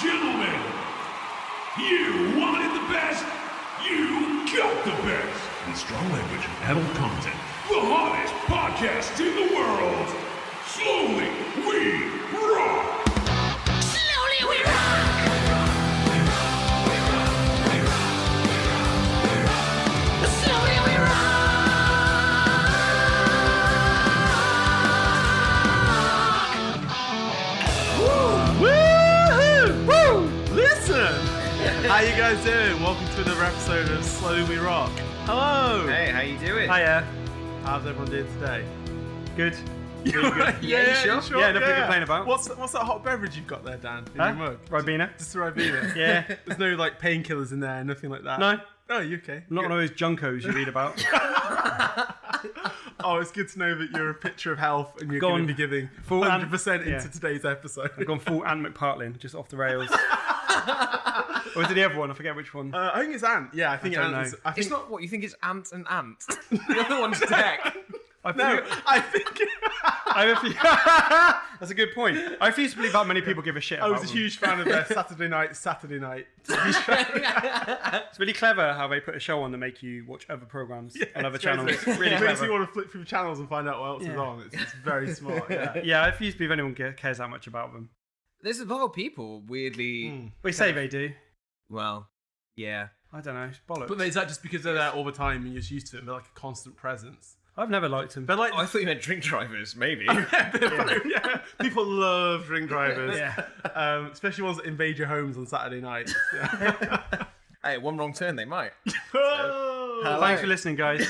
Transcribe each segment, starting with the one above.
gentlemen, you wanted the best, you got the best. With strong language and adult content, the hottest podcast in the world. Slowly we rock. Slowly we rock. Slowly we rock. Woohoo! Woo! Listen! How you guys doing? Welcome to another episode of Slowly We Rock. Hello! Hey, how you doing? Hiya. How's everyone doing today? Good. Yeah, you sure? Yeah, nothing to complain about. What's that hot beverage you've got there, Dan? In your mug? Ribena. Just a Ribena? Yeah. There's no like painkillers in there, nothing like that? No. Oh, you okay? I'm not one of those junkos you read about. Oh, it's good to know that you're a picture of health and you're Gone going to be giving full 100% yeah. into today's episode. I've gone full Ant McPartlin, just off the rails. Or is it the other one? I forget which one. I think it's Ant. Yeah, I think I don't Ant is. know. I think, It's not what you think it's ant and ant. The other one's deck. no, I think... That's a good point. I refuse to believe how many people give a shit I about was a them. huge fan of their Saturday night. It's really clever how they put a show on to make you watch other programs on other channels. It Really makes you clever. want to flip through channels and find out what else is Yeah. on. It's very smart. Yeah. Yeah, I refuse to believe anyone cares that much about them. There's a lot of people weirdly. They say they do. Well, yeah. I don't know. It's bollocks. But is that just because they're there all the time and you're just used to it? They're like a constant presence. I've never liked them. They're like, I thought you meant drink drivers, maybe. yeah. People love drink drivers, Yeah. especially ones that invade your homes on Saturday night. Yeah. Hey, one wrong turn, they might. Oh, Thanks for listening, guys.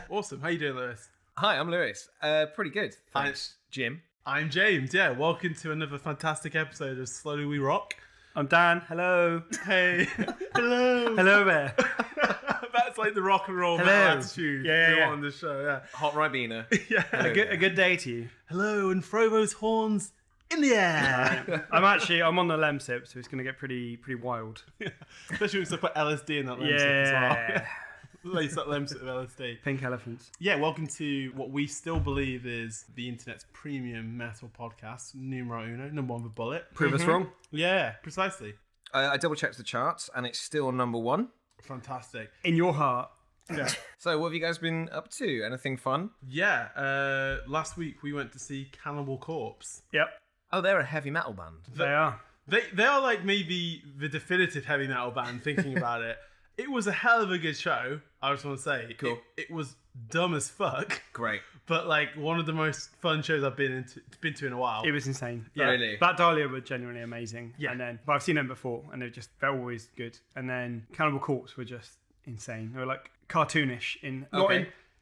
awesome. How you doing, Lewis? Hi, I'm Lewis. Pretty good. Thanks, Jim. I'm James. Yeah, welcome to another fantastic episode of Slowly We Rock. I'm Dan. Hello. Hey, hello. Hello there. That's like the rock and roll Hello. attitude Yeah, we yeah. want on this show. Yeah. Hot Ribena. Yeah. A good day to you. Hello, and throw those horns in the air. I'm on the Lemsip, so it's going to get pretty wild. Especially when you put LSD in that lemsip as Yeah. well. Lace that lemsip with LSD. Pink elephants. Yeah, welcome to what we still believe is the internet's premium metal podcast, numero uno, number one with Bullet. Prove us wrong. Yeah, precisely. I double checked the charts and it's still number one. Fantastic. In your heart. Yeah. So, what have you guys been up to? Anything fun? Yeah, last week we went to see Cannibal Corpse. Yep. Oh, they're a heavy metal band. They are. They are like maybe the definitive heavy metal band, thinking about it. It was a hell of a good show, I just want to say. Cool. It was dumb as fuck, Great. but like one of the most fun shows I've been to in a while. It was insane. Yeah. Really? Black Dahlia were genuinely amazing. Yeah. But I've seen them before, and they're always good. And then Cannibal Corpse were just insane. They were like cartoonish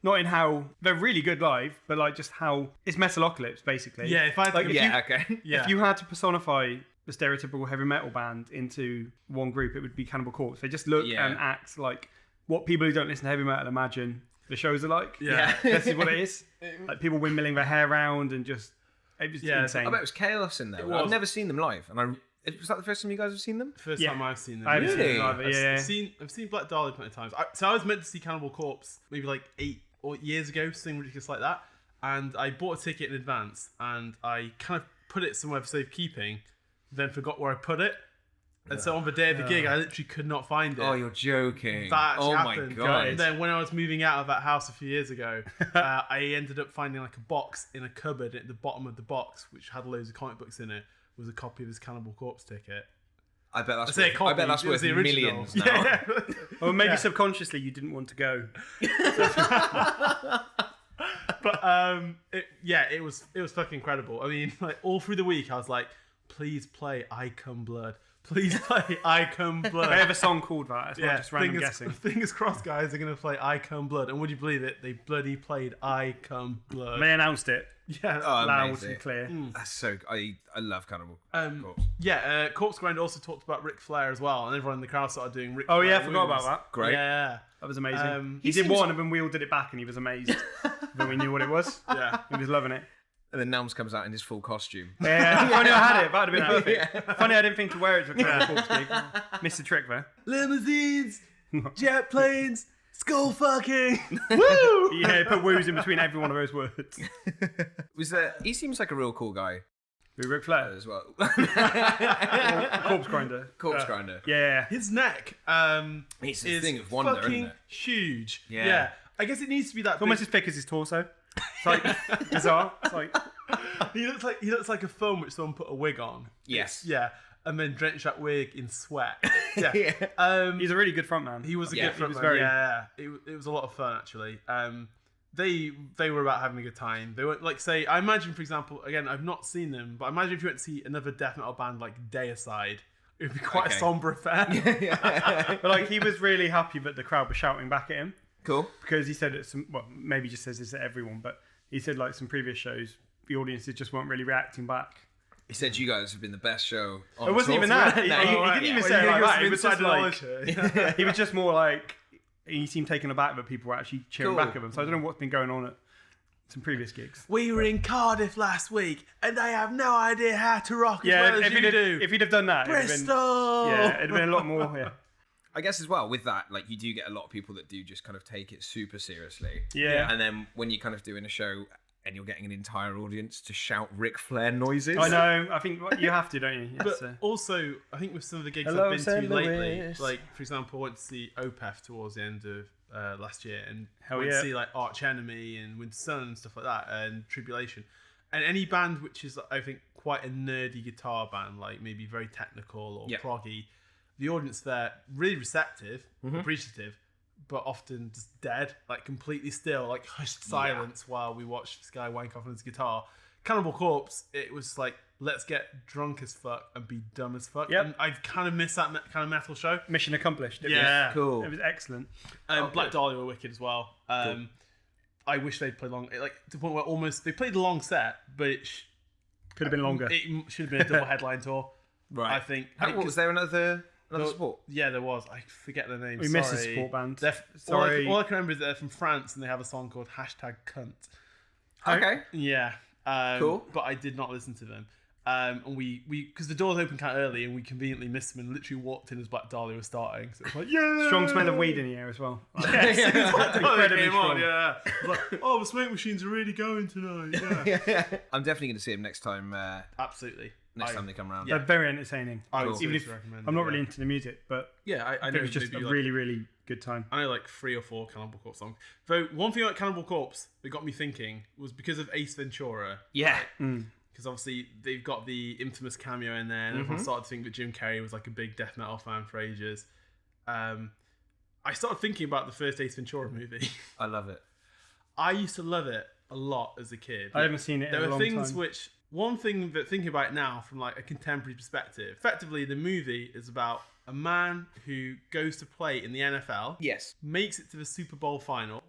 not in how they're really good live, but like just how it's Metalocalypse basically. Yeah, if I had to Like, give- Yeah, okay. yeah. If you had to personify the stereotypical heavy metal band into one group, it would be Cannibal Corpse. They just look Yeah. and act like what people who don't listen to heavy metal imagine the shows are like. Yeah. This is what it is. Like people windmilling their hair around and just it was Yeah, insane. I bet it was chaos in there. was. I've never seen them live. And was that the first time you guys have seen them? First Yeah. time I've seen them. I haven't seen Really? it either, yeah. I've seen Black Dahlia plenty of times. So I was meant to see Cannibal Corpse maybe like 8 years ago, something ridiculous like that. And I bought a ticket in advance, and I kind of put it somewhere for safekeeping, then forgot where I put it. And so on the day of the gig, I literally could not find it. Oh, you're joking. That actually Oh happened. my god. And then when I was moving out of that house a few years ago, I ended up finding like a box in a cupboard. At the bottom of the box, which had loads of comic books in it, was a copy of his Cannibal Corpse ticket. I bet that's I say a worth, copy. I bet that's it was worth the original. millions now. Yeah. Or maybe Yeah. subconsciously you didn't want to go. But it was fucking incredible. I mean, like all through the week, I was like, please play I Come Blood. Please play I Come Blood. They have a song called that. It's not just random guessing. Fingers crossed, guys, they're going to play I Come Blood. And would you believe it? They bloody played I Come Blood. They announced it Yeah. Oh, loud amazing. and clear. That's so. I love Cannibal Corpse. Yeah, Corpse Grind also talked about Ric Flair as well. And everyone in the crowd started doing Ric Oh Flair yeah, I forgot moves. about that. Great. Yeah. That was amazing. He he did seems- one and then wielded it back and he was amazed. Then we knew what it was. Yeah. He was loving it. And then Nelms comes out in his full costume. Yeah, if I knew I had it, that would have been outfit. Funny I didn't think to wear it to a Cannibal Corpse gig. Missed the trick there. Limousines, jet planes, skull fucking. Woo! Yeah, put woos in between every one of those words. He seems like a real cool guy. Ric Flair. as well. Corpse grinder. Corpse grinder. Yeah. His neck It's a is thing of wonder, fucking isn't it? huge. Yeah. I guess it needs to be that. It's almost as thick as his torso. It's like bizarre. It's like He looks like a film which someone put a wig on. Yes. Yeah, and then drench that wig in sweat. Yeah. he's a really good frontman. He was a Yeah, good he frontman. was very- Yeah, it was a lot of fun actually. They were about having a good time. They were like, say, I imagine, for example, again, I've not seen them, but I imagine if you went to see another death metal band like Deicide, it would be quite a Okay. somber affair. But like he was really happy that the crowd was shouting back at him Cool. because he said at some, well, maybe he just says this to everyone, but he said like some previous shows, the audiences just weren't really reacting back. He said you guys have been the best show on It wasn't tour. even that. He No, didn't right, even yeah. say it like that. It was just Inside like knowledge here. he was just more like he seemed taken aback that people were actually cheering Cool. back at him. So I don't know what's been going on at some previous gigs. We were in Cardiff last week, and they have no idea how to rock as well as you do. if he'd have done that, Bristol. it'd have been a lot more. Yeah, I guess as well with that, like you do get a lot of people that do just kind of take it super seriously. Yeah. And then when you're kind of doing a show and you're getting an entire audience to shout Ric Flair noises. I know. I think you have to, don't you? But also, I think with some of the gigs Hello, I've been St. to lately, Louis. like for example, I went to see Opeth towards the end of last year, and Hell went yeah. to see like Arch Enemy and Winter Sun and stuff like that, and Tribulation, and any band which is I think quite a nerdy guitar band, like maybe very technical or Yeah. proggy, the audience there really receptive, Mm-hmm. appreciative, but often just dead, like completely still, like hushed silence while we watched this guy wank off on his guitar. Cannibal Corpse, it was like, let's get drunk as fuck and be dumb as fuck. Yep. And I kind of miss that kind of metal show. Mission accomplished. It Yeah. Cool. was excellent. Black Dahlia were wicked as well. I wish they'd played long, like to the point where almost they played a long set, but it Could have been longer. should have been a double headline tour. Right. I think. Was there another support? Yeah, there was. I forget their name. We missed a support band. Sorry. All I can remember is they're from France and they have a song called #Cunt. Okay. Yeah. Cool. But I did not listen to them. And we because the doors opened kind of early and we conveniently missed them and literally walked in as Black Dahlia was starting. So it was like, yeah. Strong smell of weed in the air as well. Yes, Black Dahlia Incredibly came on, strong. yeah. It was like, oh, the smoke machines are really going tonight. Yeah. I'm definitely going to see him next time. Absolutely. Next time they come around. They're very entertaining. I would Even if seriously recommend I'm it, not yeah. really into the music, but Yeah, I it know was just a maybe, really, really good time. I know like 3 or 4 Cannibal Corpse songs. Though one thing about Cannibal Corpse that got me thinking was because of Ace Ventura. Yeah. Because obviously they've got the infamous cameo in there, and everyone started to think that Jim Carrey was like a big death metal fan for ages. I started thinking about the first Ace Ventura movie. I love it. I used to love it a lot as a kid. I haven't seen it in There a were long things time. which, one thing that thinking about it now from like a contemporary perspective, effectively the movie is about a man who goes to play in the NFL, Yes. makes it to the Super Bowl final,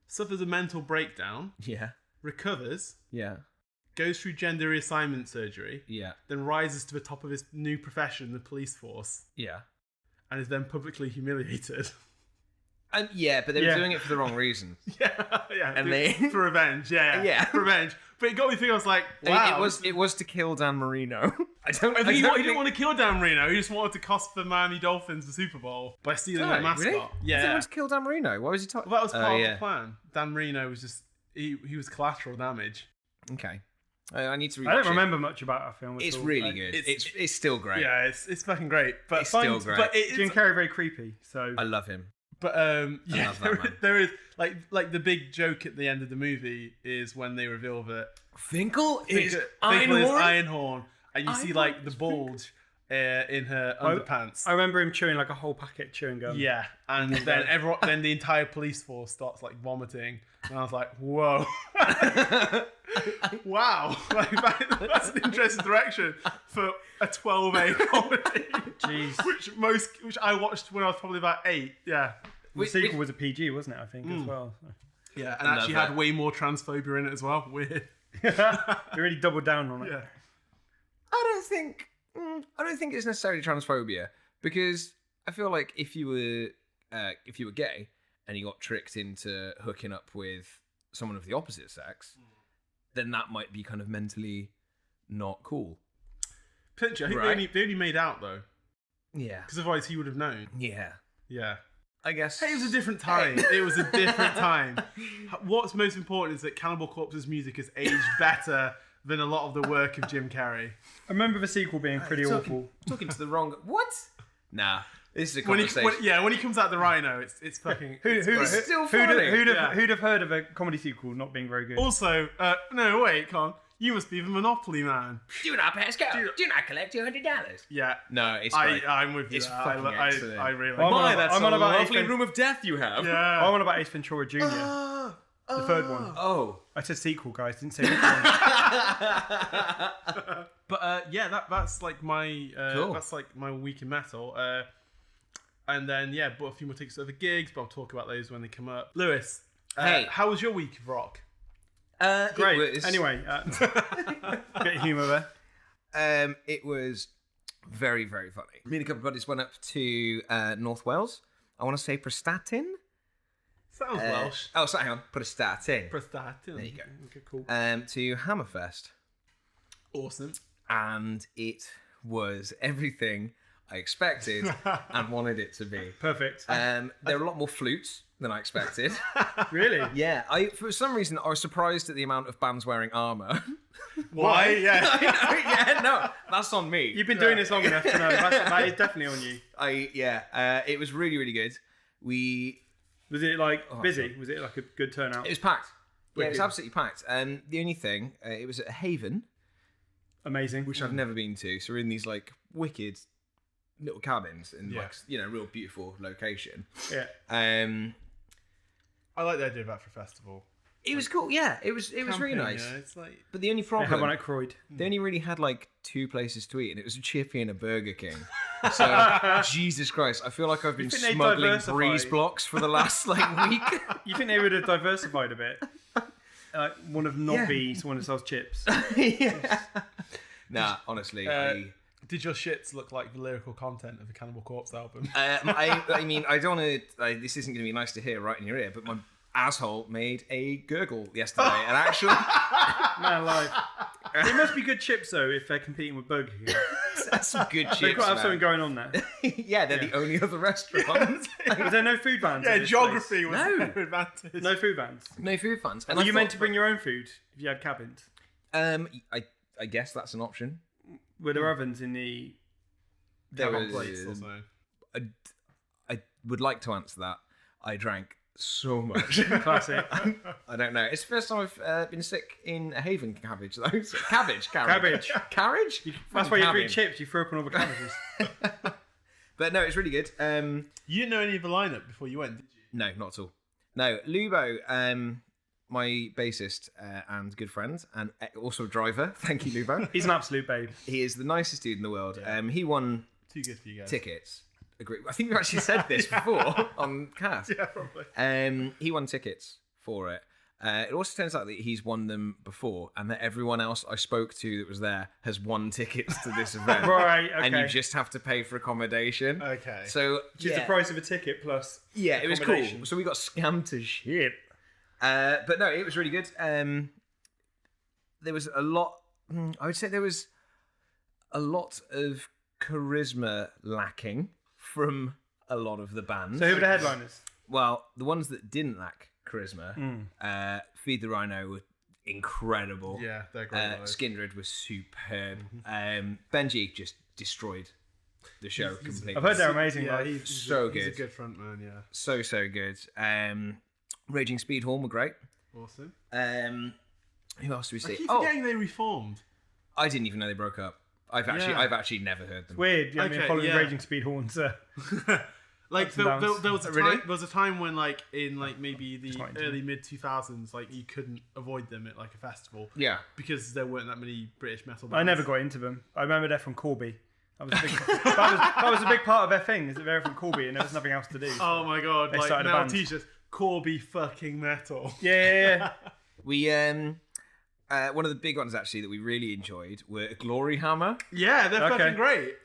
suffers a mental breakdown, Yeah. recovers, Yeah. goes through gender reassignment surgery, Yeah. then rises to the top of his new profession, the police force, Yeah. and is then publicly humiliated. And yeah, but they were Yeah. doing it for the wrong reason. yeah, And they- for revenge, yeah, for revenge. But it got me thinking. I was like, I mean, wow, it was to kill Dan Marino. I don't I think he think- didn't want to kill Dan Marino. He just wanted to cost the Miami Dolphins the Super Bowl by stealing their mascot. Really? Yeah, He wanted to kill Dan Marino. Why was he talking? well, that was part yeah. of the plan. Dan Marino was just he was collateral damage. Okay. I need to rewatch I don't it. remember much about that film. At It's all. really Like, good. it's- It's still great. Yeah, it's fucking great. But It's still great. But Jim Carrey very creepy. So I love him. But yeah, love that man. there is like the big joke at the end of the movie is when they reveal that Finkel is Finkel is Einhorn. Einhorn, and you see like the bulge in her underpants. I remember him chewing like a whole packet of chewing gum. Yeah, and then the entire police force starts like vomiting, and I was like, whoa, wow, like that's an interesting direction for a 12A comedy. Jeez. which I watched when I was probably about 8. Yeah, The sequel was a PG, wasn't it? I think as well. So. yeah, and actually had that. way more transphobia in it as well. Weird. They really doubled down on it. Yeah. I don't think it's necessarily transphobia, because I feel like if you were gay and you got tricked into hooking up with someone of the opposite sex, then that might be kind of mentally not cool. Potentially, I think Right. they only made out though, Yeah. because otherwise he would have known. Yeah. Yeah. I guess. Hey, it was a different time. It was a different time. What's most important is that Cannibal Corpse's music has aged better than a lot of the work of Jim Carrey. I remember the sequel being pretty awful. Talking to the wrong. What? Nah. This is a When conversation. when he comes out the Rhino, it's fucking. Who'd still funny. have heard of a comedy sequel not being very good? Also, no, wait, Con. You must be the Monopoly man. Do not pass go. Do not collect $200. Yeah. No, it's great. I'm with you. It's there. fucking excellent. I really Well, like I'm on about lovely Ace room of death you have. Yeah. I'm on about Ace Ventura Jr. The third one. Oh. I said sequel, guys. Didn't say which one. But that's like my Cool. that's like my week in metal. And then bought a few more tickets to other gigs, but I'll talk about those when they come up. Lewis, Hey. how was your week of rock? Great. It was, Anyway, bit of humour there. it was very, very funny. Me and a couple of buddies went up to North Wales. I want to say Prestatyn. Sounds Welsh. Oh, sorry, hang on. Prestatyn. Prestatyn. There you go. Okay, cool. To Hammerfest. Awesome. And it was everything I expected and wanted it to be. Perfect. There were a lot more flutes than I expected. Really? Yeah, for some reason I was surprised at the amount of bands wearing armour. Why? Yeah. Yeah, no, that's on me. You've been doing this long enough to know that is definitely on you. It was really, really good. Was it like busy? Was it like a good turnout? It was packed. Yeah, it was Wicked. absolutely packed. The only thing, it was at Haven, Amazing. which I've never been to. So we're in these like wicked little cabins in like real beautiful location. Yeah. I like the idea of that for a festival. It was cool. Yeah, it was really Camping, nice. It's like But the only Have problem, one at Croyd. they only really had like 2 places to eat, and it was a Chippy and a Burger King. So Jesus Christ, I feel like I've been think they smuggling diversify? breeze blocks for the last like week. You think they would have diversified a bit? One of not be someone who sells chips. Yeah. Nah, honestly, did your shits look like the lyrical content of the Cannibal Corpse album? I mean, I don't want to. This isn't going to be nice to hear right in your ear, but my asshole made a gurgle yesterday, and actually, Man alive. It must be good chips though if they're competing with Burger King. that's some good chips. They've got to have man. something going on there. Yeah, they're the only other restaurant. Was there no food vans? at this Geography was No. no advantage. place? No food vans. No food funds. And Were I you thought- meant to bring your own food if you had cabins? I guess that's an option. Were there ovens in the? There Hot was. plates or something. I would like to answer that. I drank so much. Classic. I don't know. It's the first time I've been sick in a Haven cabbage though. So, cabbage. Cabbage. Carriage? That's why you Cabbage. eat chips. You throw up on all the cabbages. But no, it's really good. You didn't know any of the lineup before you went, did you? No, not at all. No, Lubo, my bassist and good friend, and also driver. Thank you, Lubo. He's an absolute babe. He is the nicest dude in the world. He won Too good for you guys. tickets. Agree. I think we've actually said this before on cast. Yeah, probably. He won tickets for it. It also turns out that he's won them before, and that everyone else I spoke to that was there has won tickets to this event. Right, And you okay. just have to pay for accommodation. Okay. So Which is the price of a ticket plus. Yeah, it was cool. accommodation. So we got scammed to shit. But no, it was really good. There was a lot. I would say there was a lot of charisma lacking from a lot of the bands. So who were the headliners? Well, the ones that didn't lack charisma, Feed the Rhino were incredible. Yeah, they're great. live. Skindred was superb. Benji just destroyed the show completely. I've heard they're amazing. Yeah, live. he's So He's a good. good front man, yeah. So good. Raging Speedhorn were great. Awesome. Who else do we I see? keep Oh, forgetting they reformed. I didn't even know they broke up. I've actually never heard them. Weird. You haven't been Okay, following yeah. Raging Speed Horns. Like Ups and downs. there was a Really? time, there was a time when like in like maybe the not into early mid 2000s like you couldn't avoid them at like a festival Yeah. because there weren't that many British metal bands. I never got into them. I remember they're from Corby. That was a big, that was a big part of their thing. Is that they're from Corby and there was nothing else to do. Oh my god! They Like started a now band. t-shirts, Corby fucking metal. Yeah. We one of the big ones actually that we really enjoyed were Glory Hammer. Yeah, they're Okay. fucking great.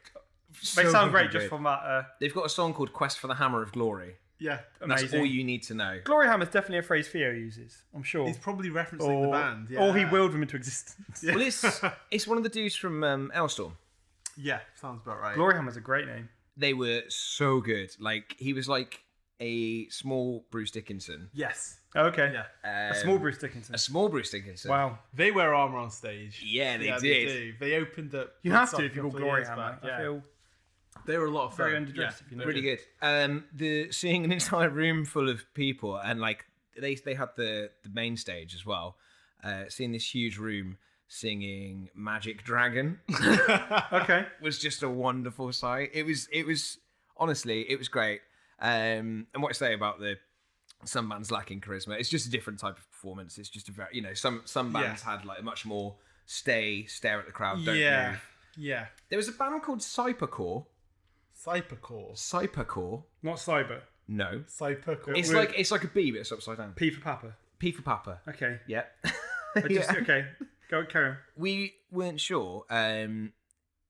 They So sound great fucking just good. from that. They've got a song called Quest for the Hammer of Glory. Yeah, That's Amazing. all you need to know. Glory Hammer's definitely a phrase Theo uses. I'm sure. he's probably referencing the band. Yeah. Or he willed them into existence. Yeah. Well, it's one of the dudes from Elstorm. Yeah, sounds about right. Glory Hammer's a great name. They were so good. Like he was like a small Bruce Dickinson. Yes. Okay. Yeah. A small Bruce Dickinson. A small Bruce Dickinson. Wow. They wear armor on stage. Yeah, they They did. do. They opened up. You have Woodstock to if you a call couple of Glory years Hammer. back, I yeah. feel They were a lot of fun. very underdressed, if you know. Really good. Seeing an entire room full of people, and like they had the main stage as well. Seeing this huge room singing Magic Dragon Okay. was just a wonderful sight. It was honestly, it was great. And what I say about some bands lacking charisma, it's just a different type of performance. It's just a very, some bands had like a much more stare at the crowd, don't Yeah. move. Yeah. There was a band called Cypercore. Cypercore. Not Cyber. No, Cypercore. it's like a B, but it's upside down. P for Papa. P for Papa. Okay. Yeah. Okay. Go carry on. We weren't sure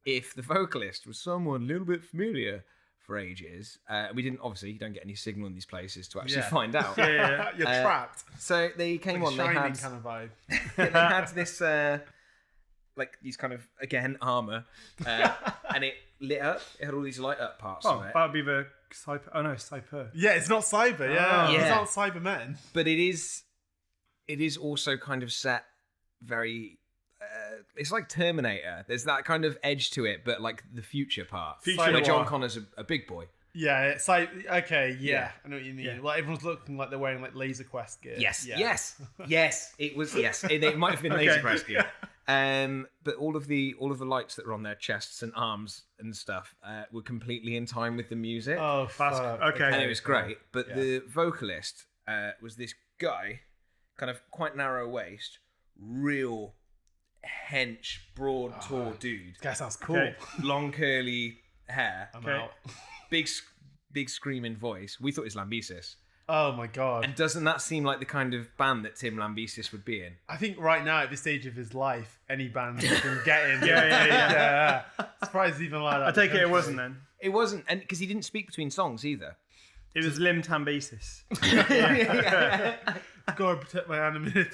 if the vocalist was someone a little bit familiar for ages. We didn't, obviously, you don't get any signal in these places to actually find out. Yeah. You're trapped. So they came on, they Shining had, kind of vibe. they had this, like these kind of, again, armour, and it lit up. It had all these light up parts Oh, on it. that would be the Cyber. Oh no, Cyper. Yeah, it's not Cyber. Yeah. Yeah. It's not Cybermen. But it is also kind of set very... it's like Terminator. There's that kind of edge to it, but like the future part. Future where noir. John Connor's a big boy. Yeah, it's like okay, Yeah. I know what you mean. Yeah. Like everyone's looking like they're wearing like Laser Quest gear. Yes, Yeah. yes. It was It might have been Okay. Laser Quest gear. But all of the lights that were on their chests and arms and stuff were completely in time with the music, Oh, That's fuck. okay. and it was great. But Yeah. the vocalist was this guy, kind of quite narrow waist, real hench, broad, tall dude, This guy sounds cool. Okay. long curly hair, I'm Okay. out. big screaming voice. We thought it was Lambesis. Oh my god. And doesn't that seem like the kind of band that Tim Lambesis would be in? I think right now at this stage of his life, any band can get in. Yeah. Surprised even like that. I take it wasn't then. It wasn't, and because he didn't speak between songs either. It was Lim Tambesis. Gotta protect my anonymity.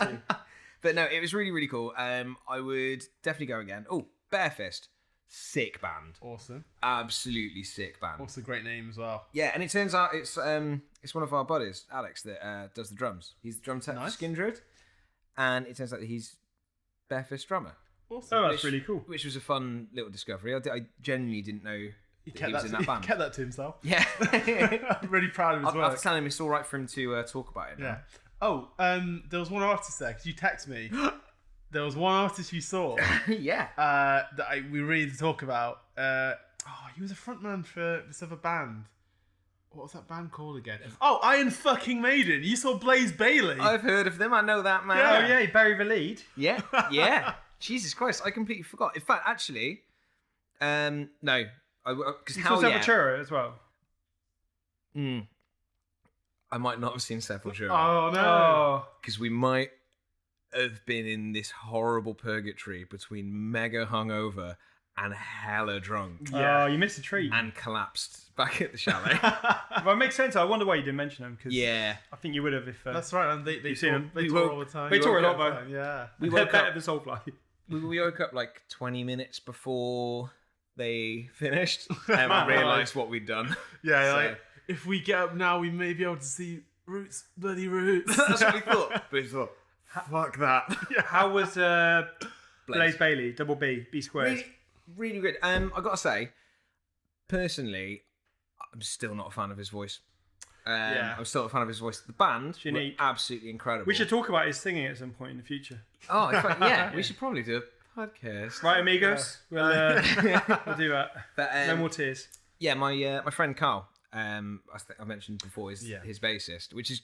But no, it was really, really cool. I would definitely go again. Oh, Barefist. Sick band. Awesome. Absolutely sick band. Also a great name as well. Yeah, and it turns out it's one of our buddies, Alex, that does the drums. He's the drum tech Nice. for Skindred, and it turns out that he's Barefist drummer, Awesome. Oh, that's really cool. which was a fun little discovery. I genuinely didn't know He that kept he was that, in that he band. kept that to himself. Yeah. I'm really proud of his I have work. to tell him it's all right for him to talk about it now. Yeah. Oh, there was one artist there because you texted me. There was one artist you saw Yeah. that we really need to talk about. He was a frontman for this other band. What was that band called again? Oh, Iron fucking Maiden. You saw Blaze Bayley. I've heard of them. I know that man. Yeah. Oh yeah, he buried the lead. Yeah, yeah. Jesus Christ, I completely forgot. In fact, actually, no, because You how saw yeah, Sepultura as well. I might not have seen Sepultura Oh no. Oh, because we might have been in this horrible purgatory between mega hungover and hella drunk oh, you missed a treat. and collapsed back at the chalet. Well, it makes sense. I wonder why you didn't mention them because Yeah, I think you would have if That's right, man. They You've seen tour, them. they We tour woke- all the time. they tour a lot, all the though. time, yeah. we they're woke better up. than Soulfly. We woke up like 20 minutes before they finished, and we realised what we'd done. Yeah, So- like if we get up now, we may be able to see Roots, bloody Roots. That's what we thought. But we thought, fuck that. How was Blaze Bayley? Double B squared. Really, really good. I gotta say, personally, I'm still not a fan of his voice. Yeah. I'm still not a fan of his voice. The band were Unique. absolutely incredible. We should talk about his singing at some point in the future. Oh, in fact, yeah, we should probably do a podcast. Right, amigos? We'll do that. But, No more tears. yeah, my friend Carl, I mentioned before, is Yeah. his bassist, which is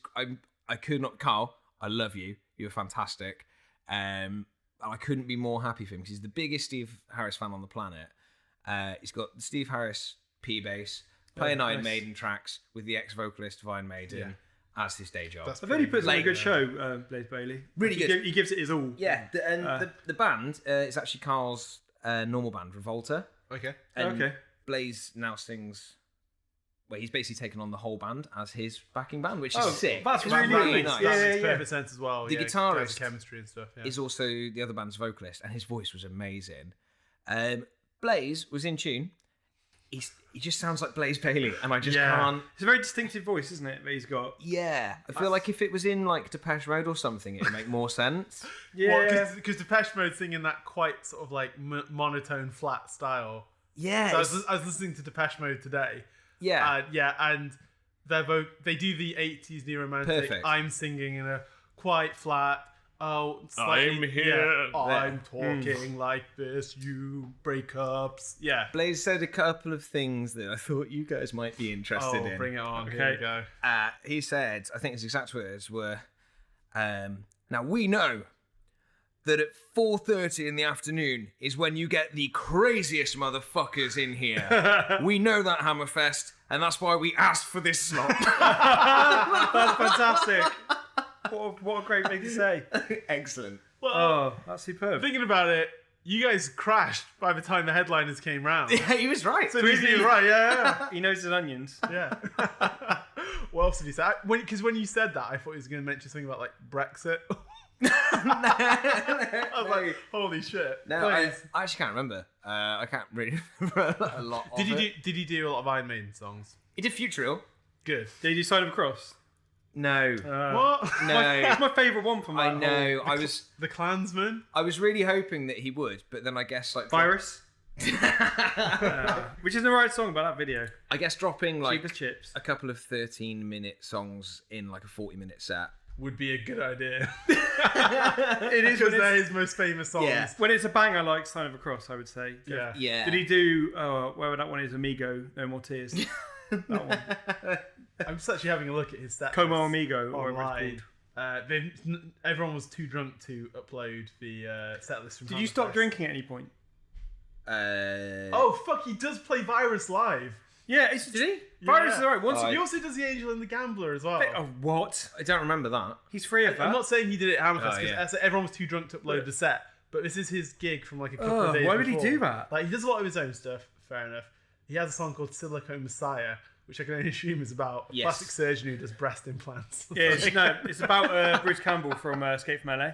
I could not. Carl, I love you. You were fantastic. And I couldn't be more happy for him because he's the biggest Steve Harris fan on the planet. He's got the Steve Harris P bass, playing Iron nice. Maiden tracks with the ex-vocalist of Iron Maiden as his day job. That's I've only put on a Like- good show, Blaze Bayley. Really good. He gives it his all. Yeah, the band is actually Carl's normal band, Revolta. Okay. And Okay. Blaze now sings. Well, he's basically taken on the whole band as his backing band, which is Oh, sick. that's It's really nice. Yeah, That makes yeah. perfect sense as well. The yeah, guitarist chemistry and stuff. Yeah. Is also the other band's vocalist, and his voice was amazing. Blaze was in tune. he just sounds like Blaze Bayley, and I just Yeah. can't. It's a very distinctive voice, isn't it? That he's got. Yeah, I feel like if it was in like Depeche Mode or something, it'd make more sense. Yeah. Because Depeche Mode singing that quite sort of like monotone, flat style. Yeah, So I was listening to Depeche Mode today. yeah, And they do the 80s new romantic. Perfect. I'm singing in a quite flat. Slightly, I'm here. Yeah, I'm talking like this. You breakups. Yeah. Blaze said a couple of things that I thought you guys might be interested in. Bring it on. Okay. Here we go. He said, I think his exact words were, now we know that at 4:30 in the afternoon is when you get the craziest motherfuckers in here. We know that, Hammerfest, and that's why we asked for this slot. That's fantastic. What a great thing to say. Excellent. Well, Oh, that's superb. thinking about it, you guys crashed by the time the headliners came round. Yeah, he was right. So he was right, yeah. He knows his onions. Yeah. What else did he say? Because when you said that, I thought he was going to mention something about like Brexit. I was like, holy shit. No, I Please. actually can't remember. I can't really remember a lot of it. Did he do a lot of Iron Maiden songs? He did Futural. Good. Did you sign of a cross? No. What? No. That's my favourite one from I that know. whole The Klansman? I was really hoping that he would, but then I guess like Virus. Which is the right song about that video. I guess dropping like Cheap as chips. a couple of 13-minute songs in like a 40-minute set. Would be a good idea. It is Because when they're it's, his most famous songs. Yeah. when it's a banger like Sign of a Cross, I would say. Yeah. Yeah. Did he do, where that one is, Amigo, No More Tears? That one. I'm just actually having a look at his stats. Como Amigo, or whatever it's online. called. Everyone was too drunk to upload the set list from Did you stop Hammerfest. drinking at any point? Oh, fuck, he does play Virus live. Yeah, did he? Virus Yeah. is alright. Once He also does The Angel and the Gambler as well. oh, what? I don't remember that. He's free of that. I'm not saying he did it at Hammerfest Oh, because yeah. everyone was too drunk to upload the set, but this is his gig from like a couple of days why would he before. do that? Like, he does a lot of his own stuff, fair enough. He has a song called Silicone Messiah, which I can only assume is about a Yes. plastic surgeon who does breast implants. Yeah, it's about Bruce Campbell from Escape from LA.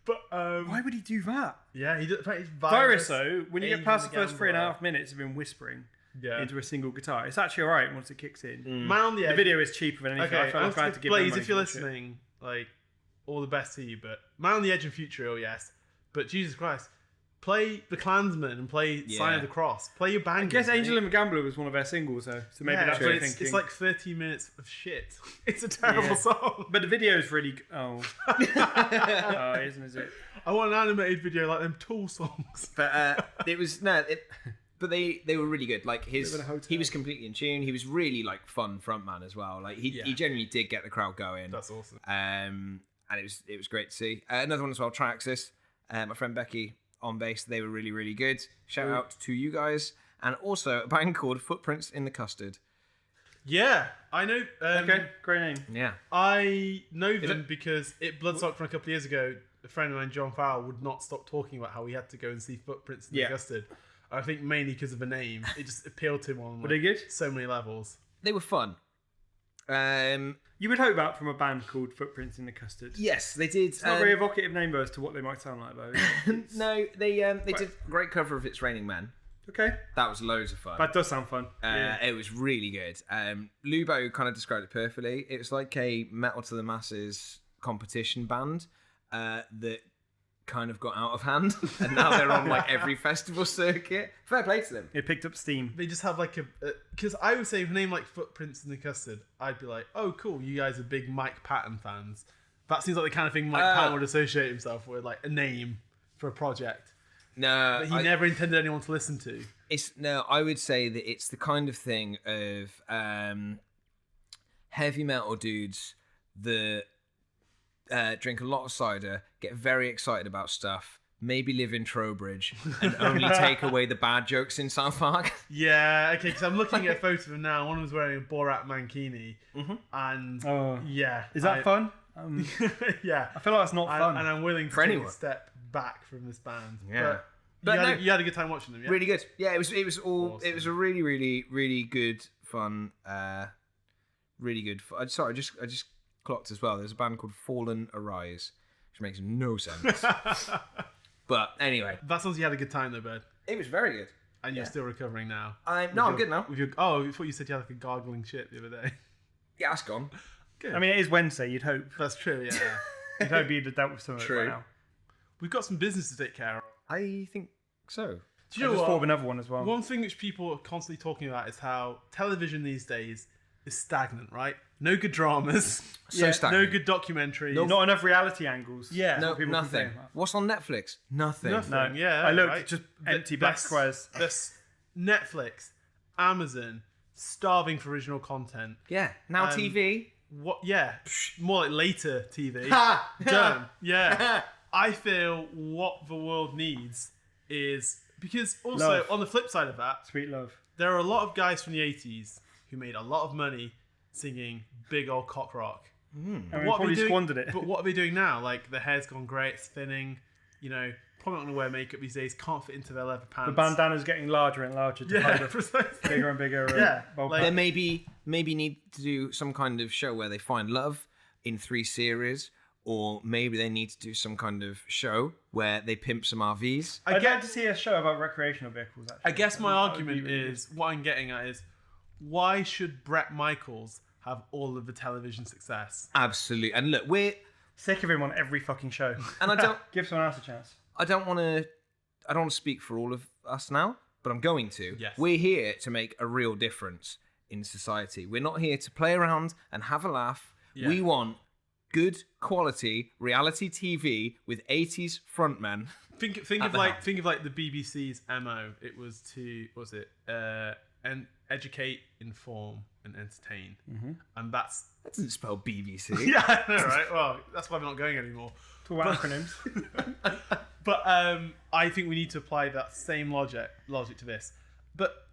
But, Why would he do that? yeah, he does. Virus, Virus, though, when you get Angel past and the first Gambler. 3.5 minutes of him whispering Yeah. into a single guitar, it's actually alright once it kicks in. Man on the The Edge. video is cheaper than anything. Okay, I felt like I had to give them Blaze, money if you're for that shit. listening, like, all the best to you, but Man on the Edge and Future, yes. But Jesus Christ, play The Klansman and play Sign Yeah. of the Cross. Play your bangers. I guess Angel mate. and the Gambler was one of their singles, though, so maybe Yeah, that's but what you're it's, thinking. it's like 30 minutes of shit. It's a terrible Yeah. song. But the video's really... Oh. Oh, it isn't, is it? I want an animated video like them Tool songs. But it was but they were really good. Like Live in a hotel. he was completely in tune. He was really like fun frontman as well. Like he genuinely did get the crowd going. That's awesome. And it was great to see. Another one as well, Traxxas. My friend Becky on bass. They were really, really good. Shout out to you guys. And also a band called Footprints in the Custard. Yeah, I know. Okay, great name. Yeah. I know them because it Bloodstock from a couple of years ago. A friend of mine, John Farrell, would not stop talking about how he had to go and see Footprints in the Custard. I think mainly because of the name. It just appealed to him on Were they good? so many levels. They were fun. You would hope that from a band called Footprints in the Custard. Yes, they did. It's not a very evocative name though as to what they might sound like though. No, they did a great cover of It's Raining Men. Okay, That was loads of fun. that does sound fun. Yeah. It was really good. Lubo kind of described it perfectly. It was like a Metal to the Masses competition band that kind of got out of hand, and now they're on like every festival circuit. Fair play to them. It picked up steam. They just have like because I would say if a name like Footprints in the Custard, I'd be like, oh cool, you guys are big Mike Patton fans. That seems like the kind of thing Mike Patton would associate himself with, like a name for a project No, that he never intended anyone to listen to. I would say that it's the kind of thing of heavy metal dudes that drink a lot of cider, get very excited about stuff, maybe live in Trowbridge, and only take away the bad jokes in South Park. Yeah, okay, because I'm looking at a photo of him now. One of them's wearing a Borat mankini, and Oh. yeah, Is that fun? Yeah, I feel like it's not fun. and I'm willing to For take anyone. a step back from this band. Yeah. but But you had a good time watching them. Yeah, Really good. Yeah, it was all. Awesome. It was a really, really, really good fun. Really good. Sorry, I just clocked as well. There's a band called Fallen Arise, which makes no sense. But anyway, That sounds like you had a good time though, bud. it was very good. and you're still recovering now. I'm good now. With your, oh, I thought you said you had like a gargling shit the other day. Yeah, that's gone. Good. I mean, it is Wednesday. You'd hope. That's true. Yeah. You'd hope you'd have dealt with some of it True. by now. We've got some business to take care of. I think so. Do you I know just what? thought of another one as well. One thing which people are constantly talking about is how television these days is stagnant, right? No good dramas. So stagnant. No good documentaries. Not enough reality angles. Yeah. No, people nothing. complain about. What's on Netflix? Nothing. Nothing. No. Yeah. I looked, right? just empty black squares. There's Netflix, Amazon, starving for original content. Yeah. Now TV. What? Yeah. More like later TV. Ha! Done. Yeah. I feel what the world needs is because also Love. on the flip side of that, Sweet love. there are a lot of guys from the 80s who made a lot of money singing big old cock rock. And we What are probably they doing- squandered it. But what are they doing now? Like the hair's gone grey, it's thinning. You know, probably not going to wear makeup these days. Can't fit into their leather pants. The bandana's getting larger and larger to hide Yeah, a precisely. bigger and bigger Yeah, bowl like- cut. There maybe need to do some kind of show where they find love in 3 series, or maybe they need to do some kind of show where they pimp some RVs. I I'd get. like to see a show about recreational vehicles, actually. I guess my That would be argument really is what I'm getting at is why should Bret Michaels have all of the television success? Absolutely. And look, we're sick of him on every fucking show. and I don't Give someone else a chance. I don't want to speak for all of us now, but I'm going to. Yes. We're here to make a real difference in society. We're not here to play around and have a laugh. Yeah. We want good quality reality TV with 80s frontmen. Think At of the like helm. think of like the BBC's MO. It was to what was it and educate, inform, and entertain, and that's That doesn't spell BBC. yeah, I know, right? Well, that's why we're not going anymore. Talk about acronyms. But I think we need to apply that same logic to this. But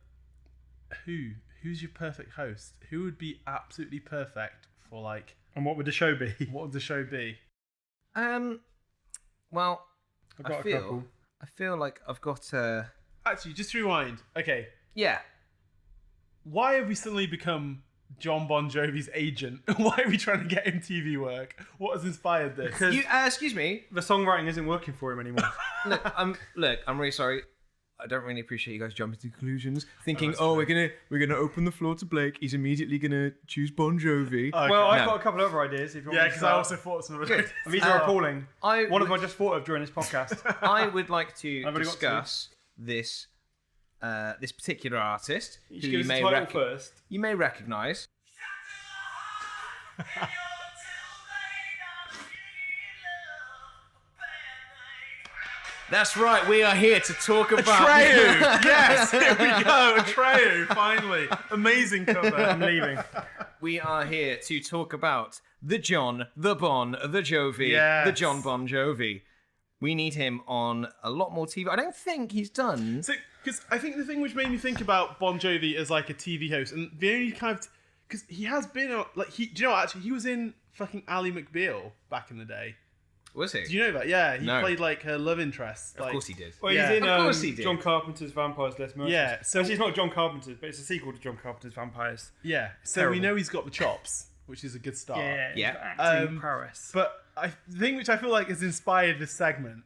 who's your perfect host? Who would be absolutely perfect for like? And what would the show be? What would the show be? Well, I've got I a feel couple. I feel like I've got Actually, just rewind. Okay, yeah. why have we suddenly become Jon Bon Jovi's agent? Why are we trying to get him TV work? What has inspired this? Because You excuse me. the songwriting isn't working for him anymore. Look, I'm really sorry. I don't really appreciate you guys jumping to conclusions, thinking, that's "Oh, we're gonna open the floor to Blake. He's immediately gonna choose Bon Jovi." Okay. Well, I've No. got a couple of other ideas. If you want Yeah, me to because I start. also thought some of Good. it. And these are appalling. I One of would- them I just thought of during this podcast. I would like to I've already got discuss this this particular artist who Give you us the may title first. you may recognise. That's right. We are here to talk about Atreyu! Yes, here we go. Atreyu, finally. Amazing cover. I'm leaving. We are here to talk about the Jon, the Bon, the Jovi, Yes. the Jon Bon Jovi. We need him on a lot more TV. I don't think he's done. So, because I think the thing which made me think about Bon Jovi as like a TV host, and the only kind of, because he has been like do you know what, actually he was in fucking Ally McBeal back in the day. Was he? Do you know that? Yeah, he No. played like her love interest. Of course he did. Well, Yeah. he's in Of course he did. John Carpenter's Vampires Less Merciless. Yeah, so- Actually, it's not John Carpenter's, but it's a sequel to John Carpenter's Vampires. Yeah, so we Terrible. know he's got the chops, which is a good start. Yeah, Yeah. he's got acting prowess. But the thing which I feel like has inspired this segment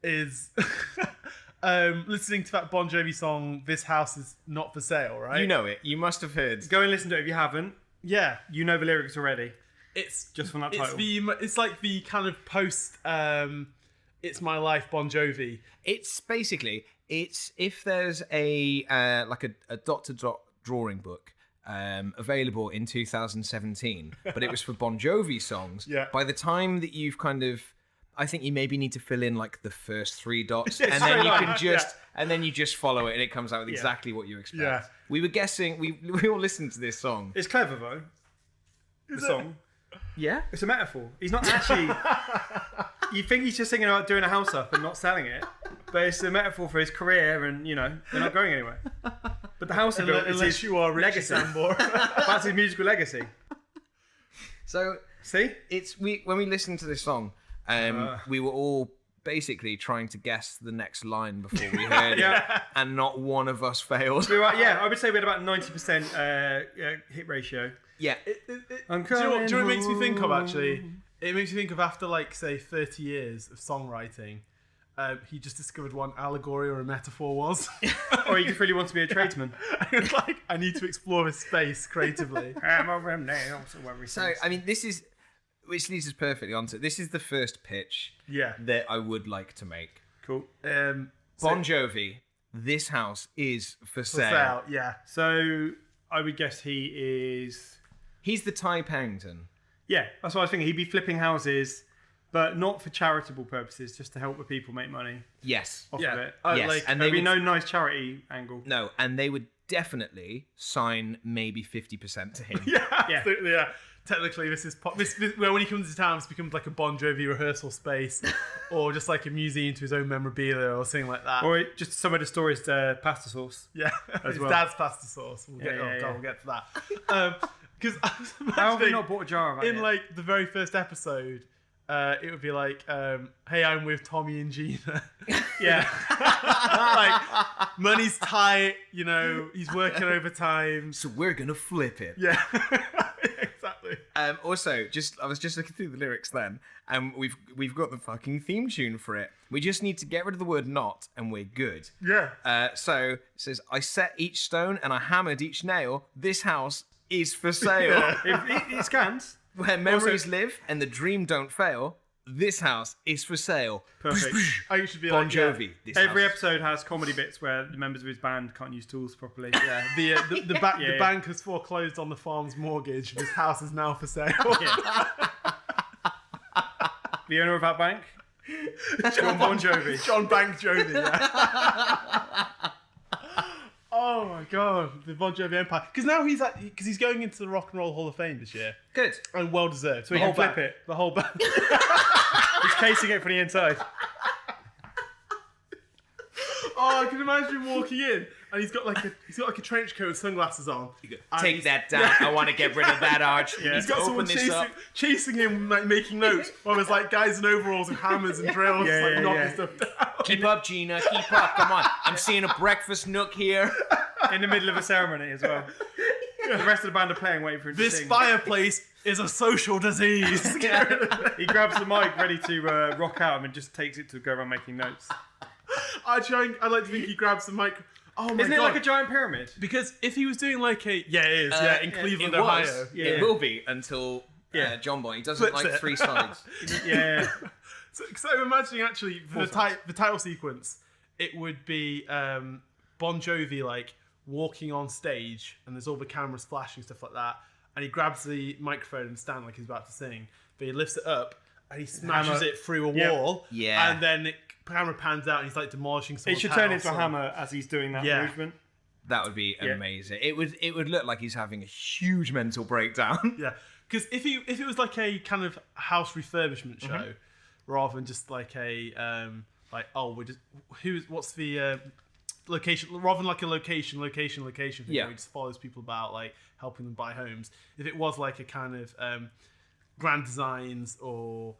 is listening to that Bon Jovi song, "This House Is Not For Sale," right? You know it. You must have heard. Go and listen to it if you haven't. Yeah, You know the lyrics already. it's Just from that it's title. it's like the kind of post "It's My Life" Bon Jovi. It's basically if there's a like a dot-to-dot drawing book available in 2017, but it was for Bon Jovi songs. Yeah. By the time that you've kind of, I think you maybe need to fill in like the first 3 dots, Yeah, and then straight you line, can just and then you just follow it, and it comes out with exactly what you expect. Yeah. We were guessing. We all listened to this song. It's clever though. The song. Yeah. It's a metaphor. He's not actually. You think he's just singing about doing a house up and not selling it, but it's a metaphor for his career, and they're not going anywhere. But the house he built is Unless his you are Richie legacy. Sambor. That's his musical legacy. So See? when we listened to this song, we were all basically trying to guess the next line before we heard it, and not one of us failed. I would say we had about 90% hit ratio. Yeah. I'm Do you know what it makes me think of, home. actually? It makes me think of after, like, say, 30 years of songwriting, he just discovered what an allegory or a metaphor was. Or he just really wants to be a tradesman. It's like, I need to explore his space creatively. Hammer and nails, or whatever he So says. I mean, which leads us perfectly onto this is the first pitch Yeah. that I would like to make. Cool. Bon Jovi, this house is for For sale. sale, yeah. So I would guess he is. He's the Ty Pennington. Yeah, that's what I was thinking. He'd be flipping houses, but not for charitable purposes, just to help the people make money Yes. off Yeah. of it. Oh, Yes, like, and There'd they be would, no nice charity angle. no, and they would definitely sign maybe 50% to him. yeah, Yeah. absolutely, yeah. Technically, this is where when he comes to town, this becomes like a Bon Jovi rehearsal space, or just like a museum to his own memorabilia, or something like that. Or just some of the stories to pasta sauce. yeah, his well. dad's pasta sauce. We'll get, Yeah. we'll get to that. Because I was How have they imagining not bought a jar of that in yet? like the very first episode, it would be like, "Hey, I'm with Tommy and Gina." Yeah. Like, money's tight, you know, he's working overtime. So we're gonna flip it. Yeah, exactly. Also, I was just looking through the lyrics then, and we've got the fucking theme tune for it. We just need to get rid of the word "not," and we're good. Yeah. So it says, "I set each stone and I hammered each nail. This house is for sale. It scans. Where memories live and the dream don't fail. This house is for sale." Perfect. I should be Bon like, Jovi. This Every house. episode has comedy bits where the members of his band can't use tools properly. Yeah, the Yeah. bank has foreclosed on the farm's mortgage. This house is now for sale. The owner of that bank? Jon Bon Jovi. John Bank Jovi. Yeah. Oh my god, the Bon Jovi empire. Because now he's going into the Rock and Roll Hall of Fame this year, Good. and well deserved. So he can flip it. The whole band. He's casing it from the inside. Oh, I can imagine him walking in, and he's got like a trench coat and sunglasses on. And Take he's- that down. I want to get rid of that arch. Yeah. He's got someone Open this up. chasing him, like making notes, while there's like guys in overalls and hammers and drills, Yeah, like yeah, knocking yeah. stuff down. Keep up, Gina. Keep up. Come on. I'm seeing a breakfast nook here. In the middle of a ceremony as well. The rest of the band are playing, waiting for him to This sing. fireplace is a social disease. He grabs the mic ready to rock out and just takes it to go around making notes. I like to think he grabs the mic. Oh my Isn't god! it like a giant pyramid? Because if he was doing like a in Cleveland, It was. Ohio. Yeah. It will be until Yeah. John Boy. He does it Flips like it. 3 sides. Yeah. So I'm imagining actually for the title sequence, it would be Bon Jovi like walking on stage, and there's all the cameras flashing, stuff like that, and he grabs the microphone and stand like he's about to sing, but he lifts it up and he smashes Hammer. it through a Yep. wall, Yeah. and then the camera pans out and he's like demolishing It someone's should turn house into a and- hammer as he's doing that Yeah. movement. That would be amazing. It would look like he's having a huge mental breakdown. Yeah, because if it was like a kind of house refurbishment show, rather than just like a what's the location, rather than like a location thing Yeah. where he just follows people about like helping them buy homes. If it was like a kind of Grand Designs or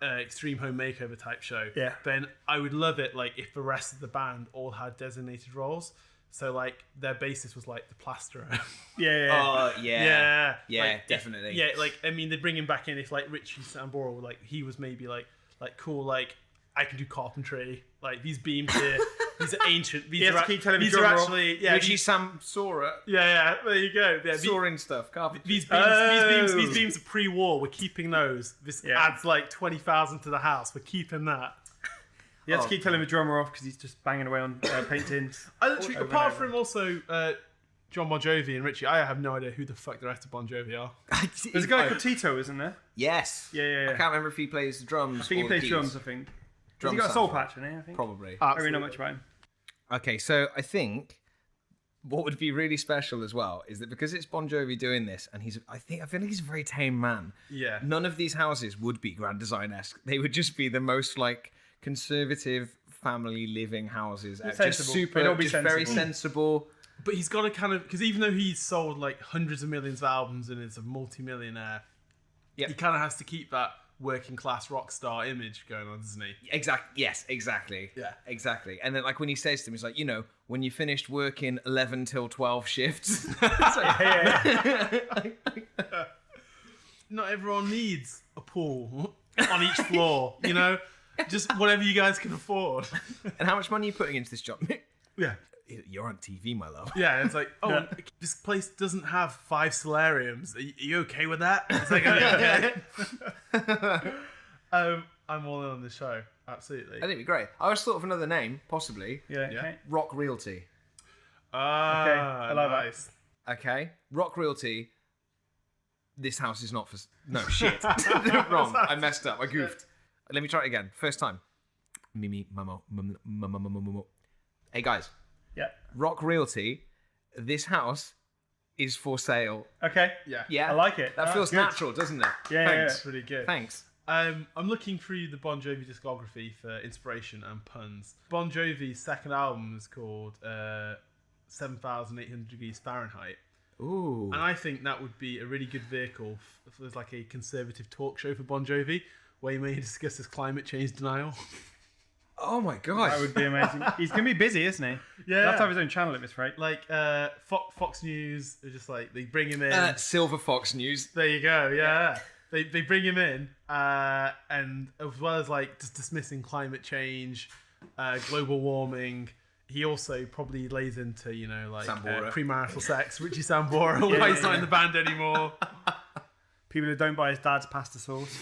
extreme home makeover type show, Yeah. then I would love it like if the rest of the band all had designated roles. So like their bassist was like the plasterer. Yeah. Oh, yeah. Yeah, Like, definitely. like I mean, they'd bring him back in if like Richie Sambora, like he was maybe like cool, like I can do carpentry. Like these beams here, these are ancient. These He has are to keep telling the these are drummer off. actually Richie these, Sam Sora. yeah. There you go. Yeah, Soaring stuff. Carpentry. these Oh. beams are pre-war. We're keeping those. This Yeah. adds like 20,000 to the house. We're keeping that. He has to keep telling the drummer off because he's just banging away on paint tins. I literally, Over and apart over. from also Jon Bon Jovi and Richie, I have no idea who the fuck the rest of Bon Jovi are. There's a guy called Tito, isn't there? Yes. Yeah. I can't remember if he plays the drums. I think he or plays keys. drums, I think. Has Drum he got a soul sound. patch in it, I think? Probably. I don't really know much about him. Okay, so I think what would be really special as well is that because it's Bon Jovi doing this, and I feel like he's a very tame man. Yeah. None of these houses would be Grand Design-esque. They would just be the most like conservative family living houses. Just Sensible. They'd all be just very sensible. sensible. But he's got to kind of, because even though he's sold like hundreds of millions of albums and is a multi-millionaire, Yep. he kind of has to keep that working class rock star image going on, doesn't he? Yes, exactly. Yeah. Exactly. And then like when he says to him, he's like, you know, when you finished working 11 till 12 shifts. Not everyone needs a pool on each floor, you know? Just whatever you guys can afford. And how much money are you putting into this job? Yeah. You're on TV, my love. Yeah, it's like, oh, this place doesn't have 5 solariums. Are you okay with that? It's like, okay. I'm all in on this show. Absolutely. I think it'd be great. I always thought of another name, possibly. Yeah. Yeah. Okay. Rock Realty. Ah, Okay, I like that. nice. Okay. Rock Realty. This house is not for... No, shit. Wrong. I messed up. I goofed. Let me try it again. First time. Mimi, mamo, mamo. Hey, guys. Yeah. Rock Realty. This house is for sale. Okay. Yeah. I like it. That feels Good. natural, doesn't it? Yeah, Thanks. It's really good. Thanks. I'm looking through the Bon Jovi discography for inspiration and puns. Bon Jovi's second album is called 7,800 Degrees Fahrenheit. Ooh. And I think that would be a really good vehicle if there's like a conservative talk show for Bon Jovi where he may discuss his climate change denial. Oh my gosh. That would be amazing. He's gonna be busy, isn't he? Yeah. He'll have to have his own channel at this rate. Like Fox News are just like, they bring him in. Silver Fox News. There you go, yeah. They bring him in, and as well as like just dismissing climate change, global warming, he also probably lays into, you know, like Sambora. premarital sex, Richie Sambora, why Yeah, he's not in the band anymore. People who don't buy his dad's pasta sauce.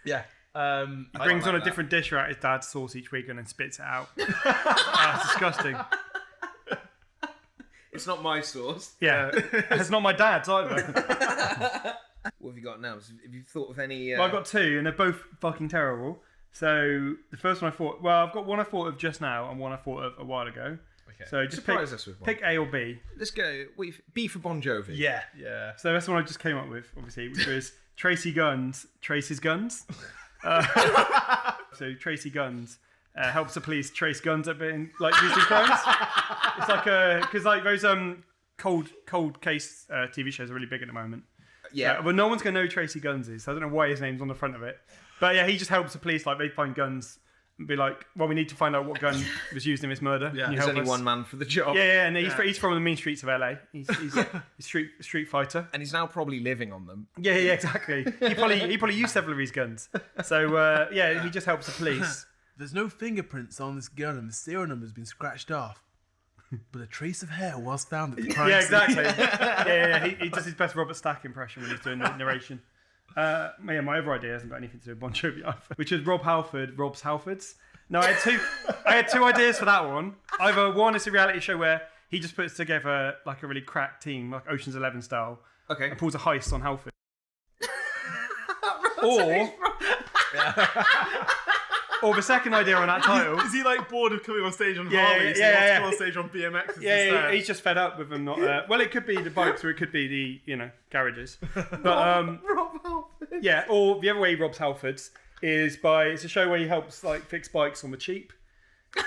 Yeah. He brings on a different dish out his dad's sauce each week and then spits it out. That's disgusting. It's not my sauce. Yeah. It's not my dad's either. What have you got now? Have you thought of any... Well, I've got 2 and they're both fucking terrible. So the first one I thought... Well, I've got one I thought of just now and one I thought of a while ago. Okay. So just Surprise us with one. pick A or B. Let's go. B for Bon Jovi. Yeah, yeah. So that's the one I just came up with, obviously, which was Tracy's Guns. So Tracy Guns helps the police trace guns that have been like used in crimes. It's like because like those cold case TV shows are really big at the moment. Yeah. But no one's gonna know who Tracy Guns is. So I don't know why his name's on the front of it. But yeah, he just helps the police. Like they find guns and be like, well, we need to find out what gun was used in this murder. Yeah. Can you There's help only us? one man for the job. Yeah, and he's from the mean streets of LA. He's street fighter. And he's now probably living on them. Yeah, exactly. He probably used several of his guns. So yeah, he just helps the police. There's no fingerprints on this gun and the serial number's been scratched off. But a trace of hair was found at the crime Yeah, scene. exactly. yeah. He does his best Robert Stack impression when he's doing the narration. My other idea hasn't got anything to do with Bon Jovi either, which is Rob Halford, Rob's Halfords. No, I had two ideas for that one. Either one is a reality show where he just puts together like a really crack team, like Ocean's 11 style, Okay. and pulls a heist on Halford. Or the second idea on that title. Is he like bored of coming on stage on Yeah, Harley? So yeah, he wants to yeah. come on stage on BMXs Yeah, instead? he's just fed up with them not. Well, it could be the bikes, or it could be the garages. But yeah, or the other way he robs Halfords is it's a show where he helps like fix bikes on the cheap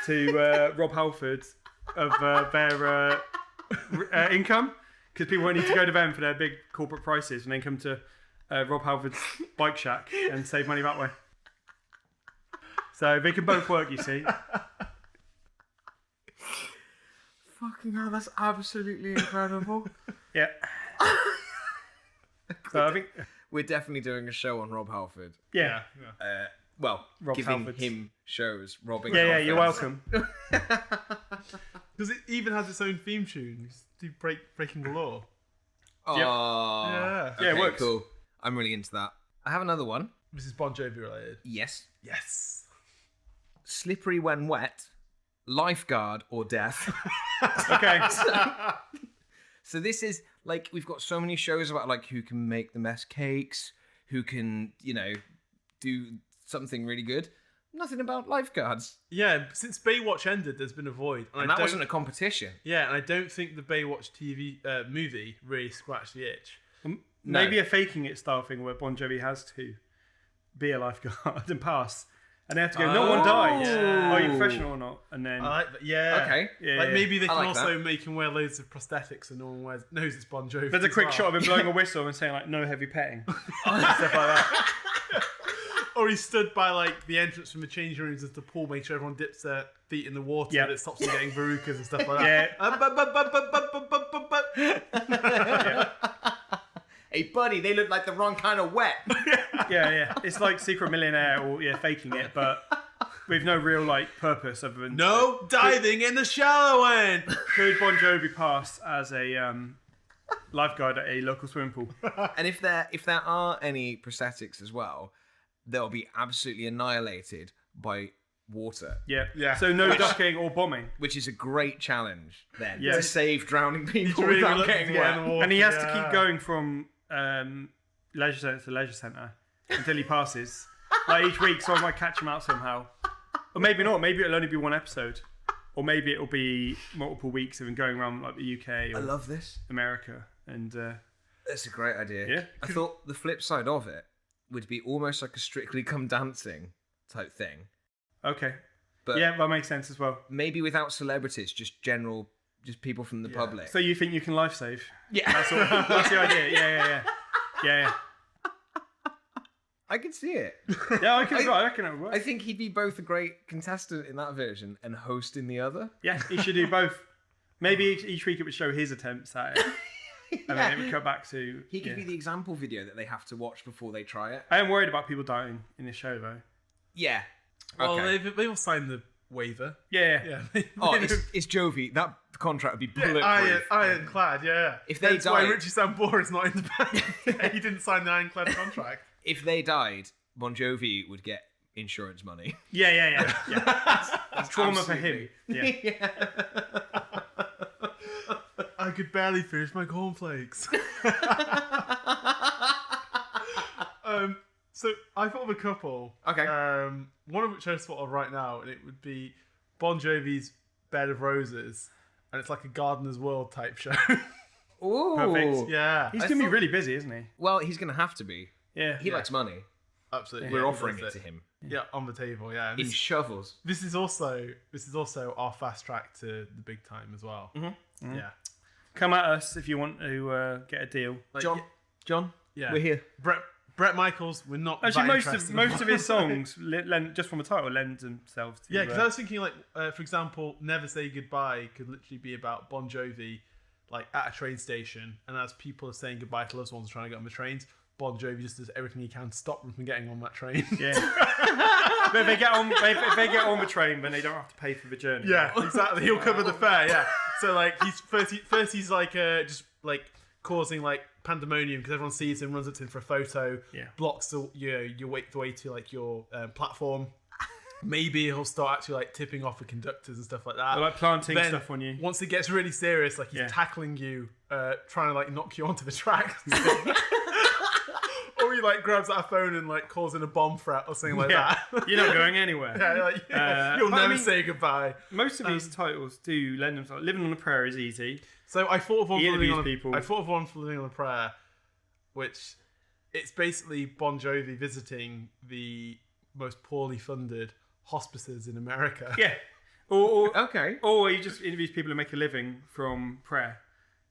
to rob Halford of their income, because people won't need to go to them for their big corporate prices and then come to Rob Halford's bike shack and save money that way. So they can both work, you see. Fucking hell, that's absolutely incredible. Yeah. So I think, We're definitely doing a show on Rob Halford. yeah. Well, Rob giving Halford's. him shows, robbing Yeah, Halfords. you're welcome. Because it even has its own theme tune. It's do breaking the law. Oh, Yeah. Yeah, it okay, works. cool. I'm really into that. I have another one. This is Bon Jovi related. Yes. Yes. Slippery when wet, lifeguard or death. Okay. So this is like, we've got so many shows about like who can make the best cakes, who can, do something really good. Nothing about lifeguards. Yeah, since Baywatch ended, there's been a void. And that wasn't a competition. Yeah, and I don't think the Baywatch TV movie really scratched the itch. Maybe a faking it style thing where Bon Jovi has to be a lifeguard and pass. And they have to go, no one died. yeah. Are you professional or not? And then, I like that. Yeah. Okay. Yeah, Like yeah. maybe they I can like also make him wear loads of prosthetics and no one knows it's Bon Jovi. there's a as quick well. shot of him blowing a whistle and saying like, no heavy petting. Stuff like that. Or he stood by like the entrance from the changing rooms as the pool, make sure everyone dips their feet in the water, Yeah. but it stops them getting verrucas and stuff like Yeah. that. Hey, buddy, they look like the wrong kind of wet. Yeah. It's like Secret Millionaire or faking it, but with no real like purpose other than No diving in the shallow end. could Bon Jovi pass as a lifeguard at a local swimming pool? And if there are any prosthetics as well, they'll be absolutely annihilated by water. Yeah. So no ducking or bombing. Which is a great challenge then Yeah. to save drowning people really without reluctant getting to get in wet. the water. And he has to keep going from leisure centre to leisure centre until he passes. Like each week, someone might catch him out somehow. Or maybe not. Maybe it'll only be one episode. Or maybe it'll be multiple weeks of him going around like the UK or I love this. America. And That's a great idea. Yeah. I thought the flip side of it would be almost like a Strictly Come Dancing type thing. okay. But Yeah, that makes sense as well. maybe without celebrities, just people from the public. So you think you can life save? yeah. That's the idea. Yeah. I can see it. Yeah, I reckon it would work. I think he'd be both a great contestant in that version and host in the other. Yeah, he should do both. Maybe each week it would show his attempts at it. And then it would cut back to... He could be the example video that they have to watch before they try it. I am worried about people dying in this show, though. Yeah. Well, Okay. they will sign the waiver. Yeah. Yeah. Oh, it's Jovi. That contract would be bulletproof. Ironclad, yeah. If they That's why die- Richie Sambora is not in the band. He didn't sign the ironclad contract. If they died, Bon Jovi would get insurance money. Yeah. That's trauma for him. Absolutely. Yeah. I could barely finish my cornflakes. So I thought of a couple. Okay. One of which I thought of right now, and it would be Bon Jovi's Bed of Roses, and it's like a Gardener's World type show. Ooh. Perfect. Yeah, He's going to be really busy, isn't he? Well, he's going to have to be. Yeah. He likes money. absolutely. We're Yeah, offering that's it to him. Yeah, on the table. Yeah, and In shovels. this is also our fast track to the big time as well. Mm-hmm. Yeah, Come at us if you want to get a deal. like, John, yeah, we're here. Brett Michaels. We're not Actually, that most interested of his songs, just from the title, lend themselves to... Yeah, because I was thinking, like, for example, Never Say Goodbye could literally be about Bon Jovi, like, at a train station, and as people are saying goodbye to loved ones trying to get on the trains, Bon Jovi just does everything he can to stop them from getting on that train. Yeah. But if they get on the train, then they don't have to pay for the journey. Yeah, exactly. He'll cover the fare, yeah. So, like, he's like, just, like, causing, like, pandemonium because everyone sees him, runs up to him for a photo, Yeah. blocks the way to, like, your platform. Maybe he'll start actually, like, tipping off the conductors and stuff like that. Or, like, planting Then, stuff on you. Once it gets really serious, like, he's Yeah. tackling you, trying to, like, knock you onto the tracks. Or he, like, grabs out a phone and, like, calls in a bomb threat or something like Yeah. that. You're not going anywhere. Yeah, like, you'll but I never mean- say goodbye. Most of these titles do lend themselves. Living on a Prayer is easy. So I thought of one He for living interviews on people. I thought of one for living on a prayer, which it's basically Bon Jovi visiting the most poorly funded hospices in America. Yeah. Or Okay. he just interviews people who make a living from prayer.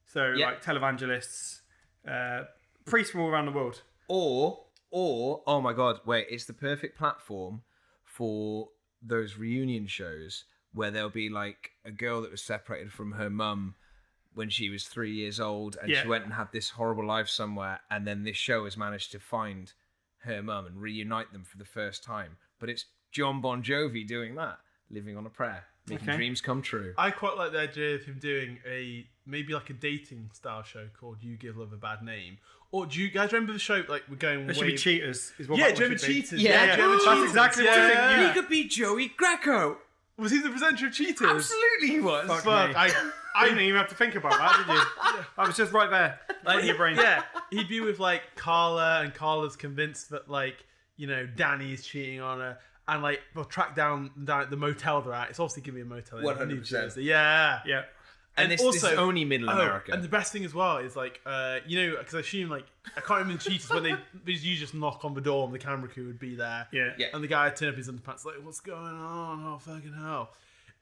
So, Yeah. like televangelists, priests from all around the world. Or, oh my God, wait, it's the perfect platform for those reunion shows where there'll be like a girl that was separated from her mum when she was 3 years old and Yeah. she went and had this horrible life somewhere, and then this show has managed to find her mum and reunite them for the first time. But it's Jon Bon Jovi doing that, living on a prayer, making Okay. dreams come true. I quite like the idea of him doing maybe like a dating style show called You Give Love a Bad Name. Or do you guys remember the show, like, we're going There should way... be cheaters. Is what Yeah, that one German should be. Cheaters. Yeah. German That's Cheaters. exactly what I think Yeah. you- He could be Joey Greco. Was he the presenter of Cheaters? Absolutely he was. Fuck Fuck, me. I I didn't even have to think about that, did you? I was just right there. like, in your brain. Yeah, he'd be with like Carla, and Carla's convinced that, like, you know, Danny's cheating on her, and like they'll track down the motel they're at. It's obviously gonna be a motel in 100%. New Jersey. Yeah, Yeah. And this is only Middle America. And the best thing as well is, like, you know, because I assume, like, I can't remember the Cheaters when you just knock on the door and the camera crew would be there. Yeah. Yeah. And the guy would turn up his underpants, like, what's going on? Oh, fucking hell.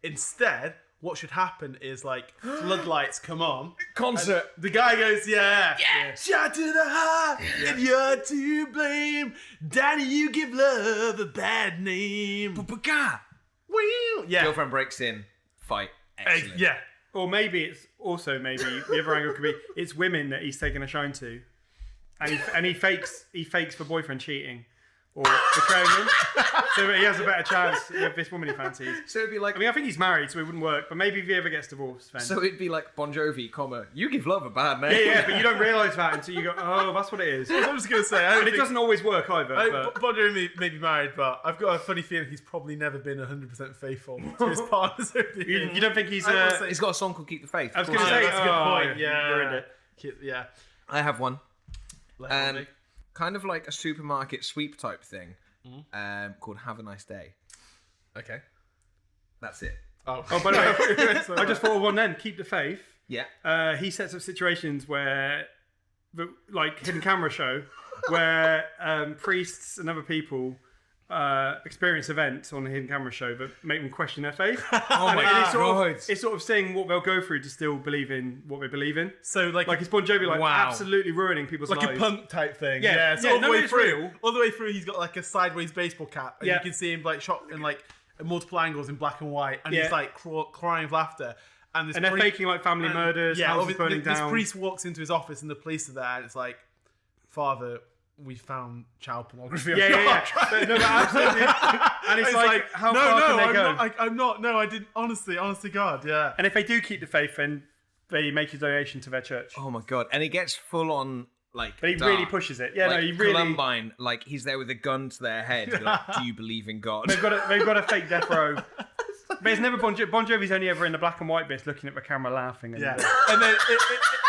Instead, what should happen is, like, floodlights come on. Concert. The guy goes, yeah. Shot to the heart, and you're to blame. Danny, you give love a bad name. Wheel. Yeah. Girlfriend breaks in. Fight. Excellent. Yeah. Or maybe it's also the other angle could be it's women that he's taking a shine to. and he fakes for boyfriend cheating or betraying him, so he has a better chance with this woman he fancies. So it'd be like, I mean, I think he's married, so it wouldn't work. But maybe if he ever gets divorced, then. so it'd be like Bon Jovi, you give love a bad name. Yeah, but you don't realise that until you go, oh, that's what it is. I was just gonna say, And it doesn't always work either. But Bon Jovi may be married, but I've got a funny feeling he's probably never been 100% faithful to his partners over the years. you don't think he's? I will say- He's got a song called "Keep the Faith." I was going to Yeah, say, that's a good point. you Yeah, ruined it. Yeah. I have one. Let it be. Kind of like a supermarket sweep type thing, called "Have a Nice Day." Okay. That's it. Oh, By the way, I just thought of one then. Keep the faith. Yeah. He sets up situations where, like hidden camera show, where priests and other people experience events on the hidden camera show that make them question their faith. Oh my God. It's sort of seeing what they'll go through to still believe in what they believe in. So like it's Bon Jovi, Wow. absolutely ruining people's like lives. a punk type thing. Yeah. So Yeah, all the none way of it's through, real. all the way through, he's got like a sideways baseball cap, and Yeah. you can see him like shot in like multiple angles in black and white, and Yeah. he's like crying with laughter. And And they're faking like family murders, houses burning this down. priest walks into his office, and the police are there, and it's like, Father, we found child pornography. on your Yeah. hard drive." No, but absolutely. And it's like, how no, far no, can they I'm go? not. I'm not. No, I didn't. Honestly, God, yeah. And if they do keep the faith, then they make a donation to their church. Oh my God! And it gets full on like. But he dark. really pushes it. Yeah, Like no, he really. Columbine, like he's there with a gun to their head. They're like, do you believe in God? They've got a fake death row. But it's never Bon Jovi's only ever in the black and white bits, looking at the camera, laughing. And Yeah, and then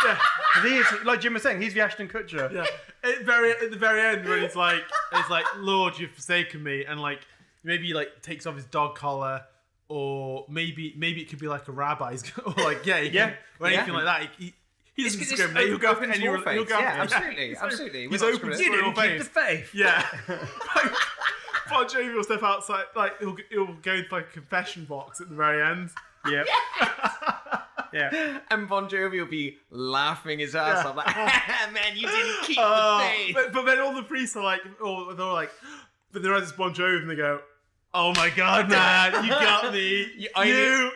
yeah. 'Cause he is, like Jim was saying, he's the Ashton Kutcher. Yeah, at the very end when it's like, Lord, you've forsaken me, and like maybe he like takes off his dog collar, or maybe it could be like a rabbi, or like or anything like that. He doesn't It's discriminate. He'll go after open to any. all He'll faiths. go after Yeah, absolutely, absolutely. He's We're not open to discriminating. all Keep the faiths. faith. Yeah. Bon Jovi will step outside, like he'll go into like a confession box at the very end. Yeah. Yeah. And Bon Jovi will be laughing his ass off, like, man, you didn't keep the faith. But then all the priests are like, but they're as Bon Jovi, and they go, "Oh my God, man, you got me.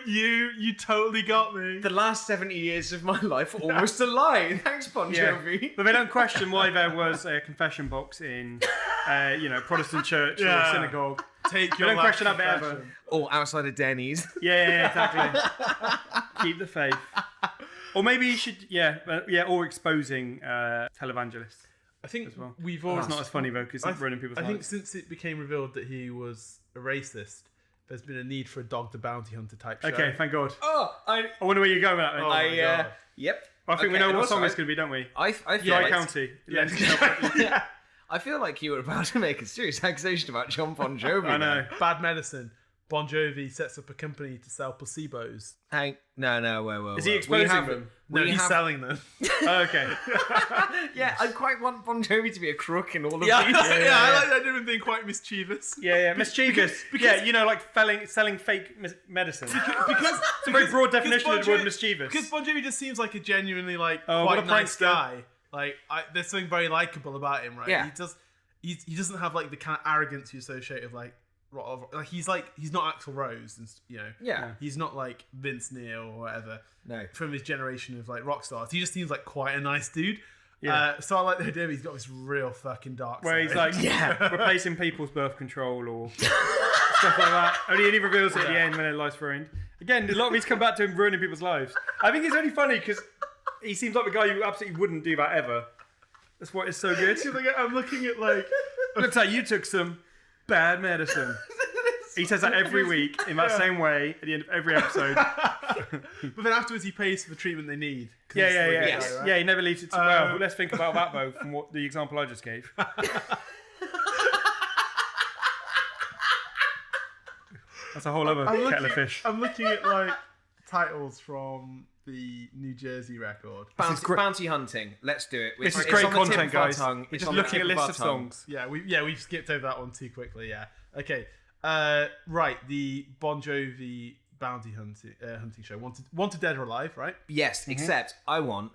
You totally got me." The last 70 years of my life were almost a lie. Thanks, Bon Jovi. But they don't question why there was a confession box in, Protestant church or synagogue. Take They your don't last question that bit ever. confession. Or outside of Denny's. Yeah, exactly. Keep the faith. Or maybe you should, or exposing televangelists. I think well. we've Oh, always. it's not as funny though, because it's ruining people's I think lives. since it became revealed that he was a racist, there's been a need for a Dog the Bounty Hunter type show. Okay, thank God. Oh, I wonder where you're going with that. Then. Oh my God. Yep. I think we Okay, know and what also, song it's going to be, don't we? I feel Dry like, County. Yeah. I feel like you were about to make a serious accusation about Jon Bon Jovi. I know. Bad medicine. Bon Jovi sets up a company to sell placebos. Hey, no, whoa. Is he exposing them? No, We he's have- selling them. Oh, okay. Yeah, I quite want Bon Jovi to be a crook in all of these. I like that doing being quite mischievous. Yeah. Mischievous. Because- like selling fake medicine. Because It's a very broad definition Bon of the word Jovi- mischievous. Because Bon Jovi just seems like a genuinely what quite a nice prankster. guy. Like there's something very likable about him, right? Yeah. He doesn't have like the kind of arrogance you associate with like he's not Axl Rose, and Yeah. he's not like Vince Neil or whatever. No. From his generation of like rock stars, he just seems like quite a nice dude. Yeah. So I like the idea that he's got this real fucking dark Where side. he's like replacing people's birth control or stuff like that. Only he reveals it at the end when their life's ruined. Again, a lot of these come back to him ruining people's lives. I think it's only funny because he seems like the guy who absolutely wouldn't do that ever. That's what is so good. I'm looking at like Looks like you took some bad medicine. He says that every week in that same way at the end of every episode. but then afterwards he pays for the treatment they need. 'Cause Yeah. he's like a Yes. guy, right? Yeah, he never leaves it to well. Let's think about that though, from what the example I just gave. That's a whole other kettle of fish. I'm looking at like titles from the New Jersey record. Bounty hunting. Let's do it. This is It's great on the tip content, of our guys. tongue. We're It's just on the looking at a tip list our of tongue. songs. Yeah, we've skipped over that one too quickly. Yeah. Okay. Right. The Bon Jovi bounty hunting show. Wanted Dead or Alive, right? Yes, except I want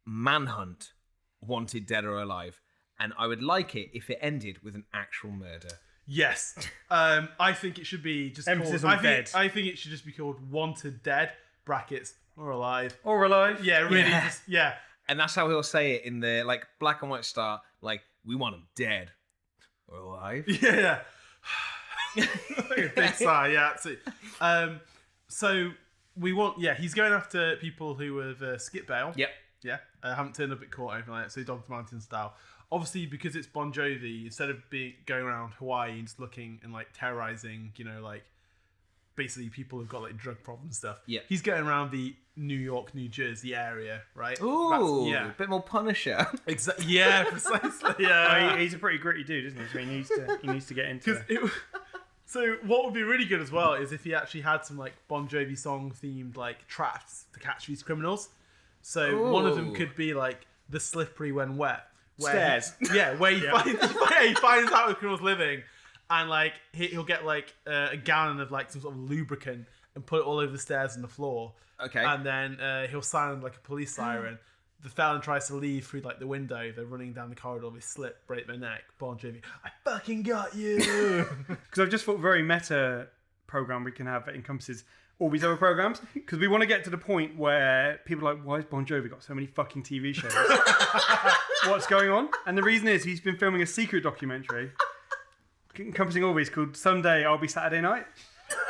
Manhunt, Wanted Dead or Alive, and I would like it if it ended with an actual murder. Yes. I think it should be just Emphasis called, on dead. I think it should just be called Wanted Dead (brackets or Alive). Or alive. Yeah, really. Yeah. Just, yeah. And that's how he'll say it in the like black and white start. Like, we want him dead or alive. Yeah. Big sigh, yeah, absolutely. So we want, he's going after people who have skipped bail. Yep. Yeah, haven't turned up at court or anything like that, so Dog Mountain style. Obviously, because it's Bon Jovi, instead of going around Hawaii and just looking and like terrorizing, like basically people who've got like drug problems and stuff. Yeah. He's going around the New York, New Jersey area, right? Ooh, a bit more Punisher. Exactly. Yeah, precisely. Yeah. He's a pretty gritty dude, isn't he? So he needs to get into it. So what would be really good as well is if he actually had some like Bon Jovi song themed like traps to catch these criminals. So one of them could be like the slippery when wet. Stairs. Where he finds out where the criminal's living, and like he'll get like a gallon of like some sort of lubricant and put it all over the stairs and the floor. Okay. And then he'll sound like a police siren. The felon tries to leave through like the window. They're running down the corridor. They slip, break their neck. Bon Jovi, I fucking got you. Because I've just thought very meta program we can have that encompasses all these other programs. Because we want to get to the point where people are like, why has Bon Jovi got so many fucking TV shows? What's going on? And the reason is he's been filming a secret documentary encompassing all these called Someday I'll Be Saturday Night,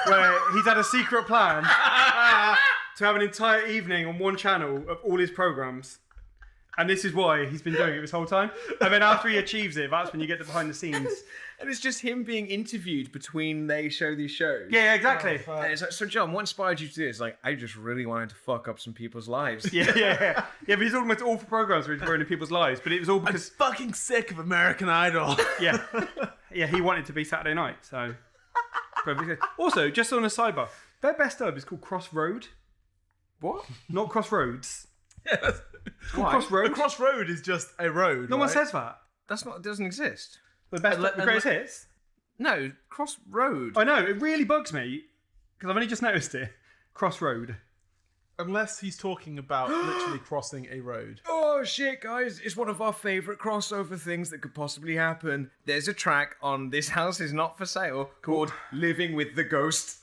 where he's had a secret plan to have an entire evening on one channel of all his programs. And this is why he's been doing it this whole time. And then after he achieves it, that's when you get the behind the scenes. And it's just him being interviewed between they show these shows. Yeah, exactly. And it's like, so John, what inspired you to do this? Like, I just really wanted to fuck up some people's lives. Yeah, but he's almost awful programs where he's ruining people's lives. But it was all I'm because fucking sick of American Idol. yeah, he wanted to be Saturday Night. So also, just on a sidebar, their best dub is called Crossroad. What? Not Crossroads. Yes. It's called Crossroad. A crossroad is just a road. No one right? says that. That's not, it doesn't exist. The greatest hits. No, Crossroad. I know, it really bugs me because I've only just noticed it. Crossroad. Unless he's talking about literally crossing a road. Oh shit, guys, it's one of our favourite crossover things that could possibly happen. There's a track on This House Is Not For Sale called Living With The Ghost.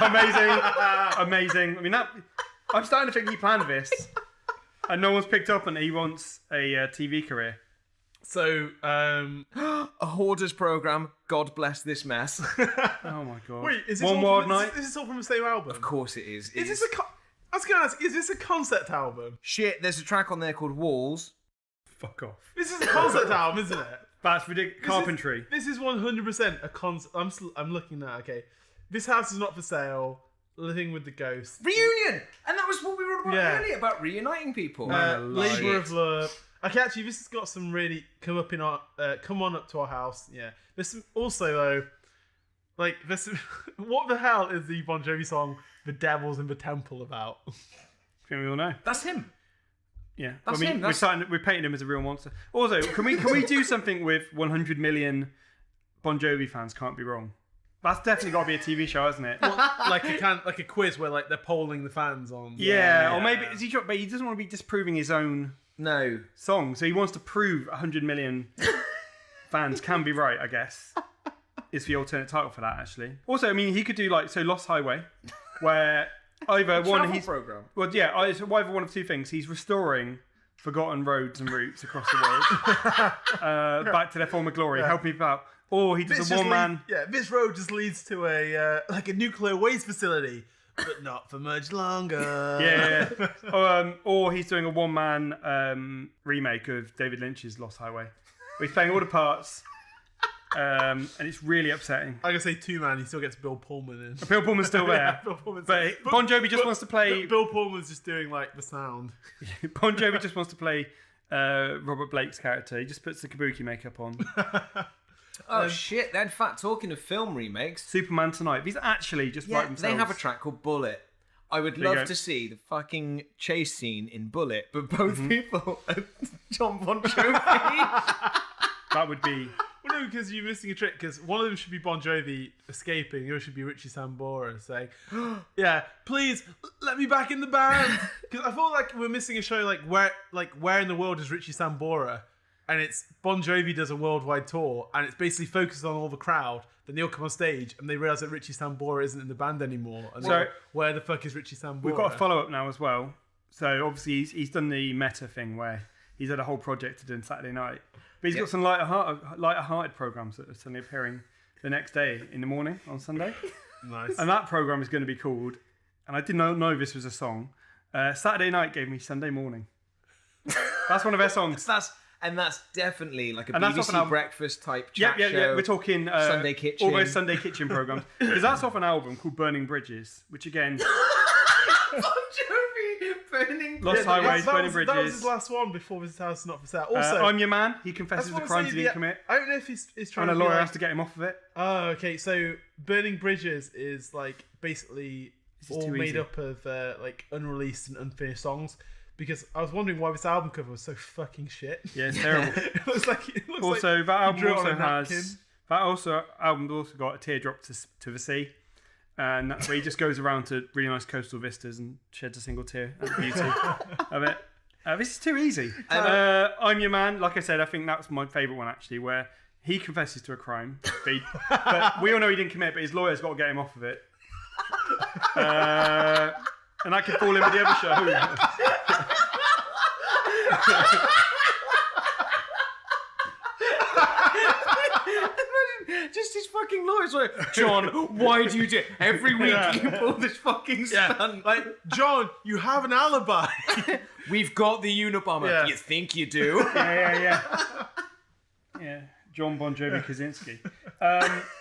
Amazing. I mean, I'm starting to think he planned this. And no one's picked up on he wants a TV career. So, A hoarder's program, God Bless This Mess. Oh my god. wait, is this One all Wild from, Night? Is this all from the same album? Of course it is. Is this I was going to ask, is this a concept album? Shit, there's a track on there called Walls. Fuck off. This is a concept album, isn't it? That's ridiculous. Carpentry. This is 100% a concept. I'm looking now, okay. This House Is Not For Sale, Living With The Ghost. Reunion! And that was what we were about Yeah. earlier, about reuniting people. Labour of Love. Okay, actually, this has got some really come on up to our house. Yeah. There's some, also though, like this. What the hell is the Bon Jovi song "The Devil's in the Temple" about? I think we all know. That's him. Yeah. That's him, We're painting him as a real monster. Also, can we do something with 100 million Bon Jovi fans can't be wrong? That's definitely got to be a TV show, hasn't it? like a quiz where like they're polling the fans on. Yeah, or maybe is he? But he doesn't want to be disproving his own No. song, so he wants to prove 100 million fans can be right. I guess is the alternate title for that. Actually, also, I mean, he could do like Lost Highway, where either one he's program. well, yeah, either one of two things. He's restoring forgotten roads and routes across the world back to their former glory, helping people out. Or he does a one-man... this road just leads to a nuclear waste facility, but not for much longer. Yeah. Or he's doing a one-man remake of David Lynch's Lost Highway. Where he's playing all the parts, and it's really upsetting. I'm going to say two-man, he still gets Bill Pullman in. Bill Pullman's still there. Bill Pullman's but Bon Jovi just wants to play... Bill Pullman's just doing like the sound. Bon Jovi just wants to play Robert Blake's character. He just puts the kabuki makeup on. Oh shit! Then, in fact, talking of film remakes, Superman Tonight. These actually just write themselves. they have a track called Bullet. I would There you love go. to see the fucking chase scene in Bullet, but both people are Jon Bon Jovi. That would be... Well, no, because you're missing a trick. Because one of them should be Bon Jovi escaping, the other should be Richie Sambora saying, "Yeah, please let me back in the band." Because I feel like we're missing a show. Where in the world is Richie Sambora? And it's Bon Jovi does a worldwide tour, and it's basically focused on all the crowd. Then they'll come on stage, and they realise that Richie Sambora isn't in the band anymore. And So- where the fuck is Richie Sambora? We've got a follow-up now as well. So obviously he's done the meta thing where he's had a whole project to do on Saturday night. But he's got some lighter-hearted programs that are suddenly appearing the next day in the morning on Sunday. Nice. And that program is going to be called, and I did not know this was a song, Saturday Night Gave Me Sunday Morning. That's one of their songs. That's definitely like a And that's off an BBC album. breakfast type chat show. Yeah. We're talking Sunday Kitchen. Almost Sunday Kitchen programs. Because that's off an album called Burning Bridges, which again, Bon Jovi, Burning Lost Highways, Burning Bridges. That was his last one before This House Is Not For Sale. Also, I'm Your Man. He I confesses just the wanna crimes say he didn't commit. I don't know if he's trying And a to be lawyer like, has to get him off of it. Oh, okay. So Burning Bridges is like basically is all too made easy. up of like unreleased and unfinished songs. Because I was wondering why this album cover was so fucking shit. Yeah, it's terrible. It looks like Also, that album drew it on also a napkin. has album's also got a teardrop to the sea, and that's where he just goes around to really nice coastal vistas and sheds a single tear at the beauty of it. This is too easy. I'm Your Man. Like I said, I think that's my favourite one actually, where he confesses to a crime, but we all know he didn't commit, but his lawyer's got to get him off of it. And I could fall in with the other show. Just his fucking lawyers like, John, why do you do it? Every week you pull this fucking stunt. Like, John, you have an alibi. We've got the Unabomber. Yeah. You think you do? Yeah. Jon Bon Jovi Kaczynski.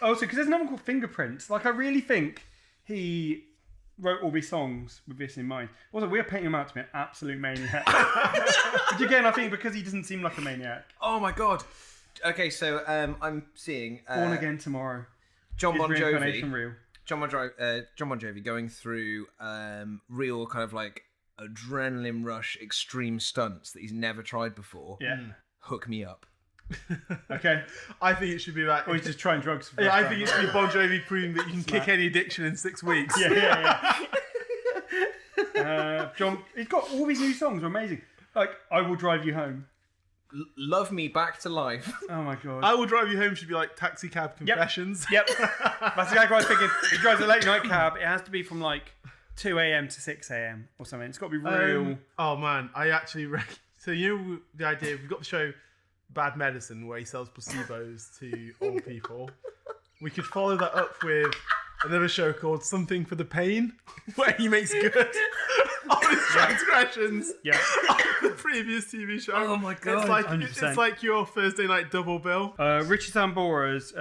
Also, because there's another one called Fingerprints. Like, I really think he wrote all these songs with this in mind. Also, we're painting him out to be an absolute maniac. Which again, I think because he doesn't seem like a maniac. Oh my god. Okay, so I'm seeing Born Again Tomorrow. Jon Bon Is reincarnation Jovi. real? Jon Bon Jovi going through real kind of like adrenaline rush extreme stunts that he's never tried before. Yeah. Hook me up. Okay. I think it should be that. Or he's just trying drugs. For the Yeah, first I time. think it should be Bon Jovi proving that you can kick any addiction in 6 weeks. Yeah. John, he's got all these new songs. Are amazing. Like I Will Drive You Home. Love Me Back to Life. Oh my god. I Will Drive You Home should be like Taxi Cab Confessions. Yep. That's exactly what I was thinking. He drives a late night cab. It has to be from like 2 a.m. to 6 a.m. or something. It's got to be real. Oh man, I actually reckon. So you know the idea, we've got the show Bad Medicine where he sells placebos to old people. We could follow that up with another show called Something for the Pain, where he makes good on his transgressions Yeah. on the previous TV show. Oh my God, It's like your Thursday night double bill. Richard Zambora's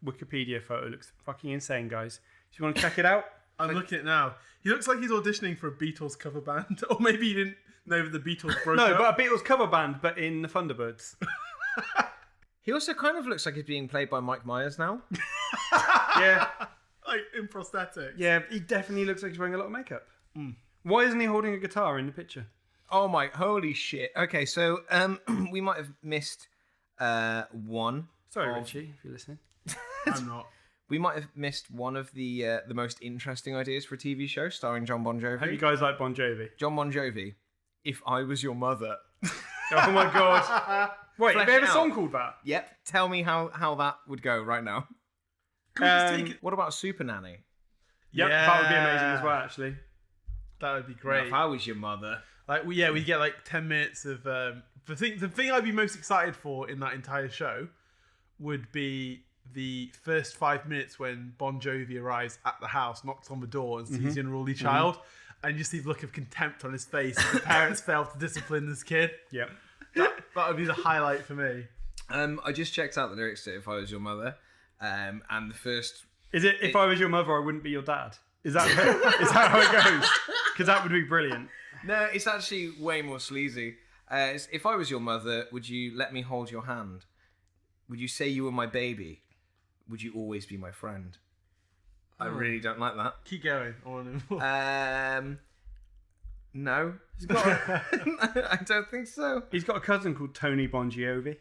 Wikipedia photo looks fucking insane, guys. If you want to check it out, I'm looking at it now. He looks like he's auditioning for a Beatles cover band, or maybe he didn't know that the Beatles broke no, up. but a Beatles cover band, but in the Thunderbirds. He also kind of looks like he's being played by Mike Myers now. Yeah, Like in prosthetics. yeah, he definitely looks like he's wearing a lot of makeup. Why isn't he holding a guitar in the picture? Oh my, holy shit. Okay, so we might have missed one. Sorry, of- Richie, if you're listening. I'm not. We might have missed one of the most interesting ideas for a TV show starring Jon Bon Hope you Jovi. guys like Bon Jovi. Jon Bon Jovi, If I Was Your Mother. Oh my god. Wait, Flesh they have a it song out. called that? Yep, tell me how that would go right now. What about Super Nanny? Yep, that would be amazing as well, actually. That would be great. If I Was Your Mother. Like, we get like 10 minutes of the thing I'd be most excited for in that entire show would be the first 5 minutes when Bon Jovi arrives at the house, knocks on the door, and sees the unruly child, and you see the look of contempt on his face as the parents failed to discipline this kid. Yep. That would be the highlight for me. I just checked out the lyrics to If I Was Your Mother, and the first... Is it, if I was your mother, I wouldn't be your dad? Is that how it goes? Because that would be brilliant. No, it's actually way more sleazy. It's, if I was your mother, would you let me hold your hand? Would you say you were my baby? Would you always be my friend? I really don't like that. Keep going. I want to know. No. I don't think so. He's got a cousin called Tony Bon Jovi.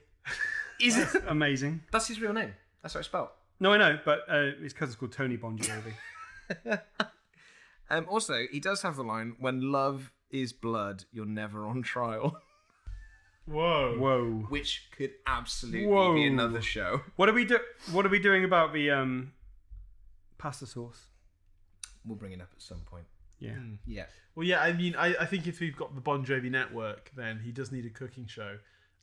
Is it? Amazing. That's his real name. That's how it's spelled. No, I know, but his cousin's called Tony Bon Jovi. Also, he does have the line, when love is blood, you're never on trial. Whoa. Whoa. Which could absolutely Whoa. be another show. What are we doing about the pasta sauce? We'll bring it up at some point. Yeah. Yeah. Well, yeah, I mean, I think if we've got the Bon Jovi network, then he does need a cooking show,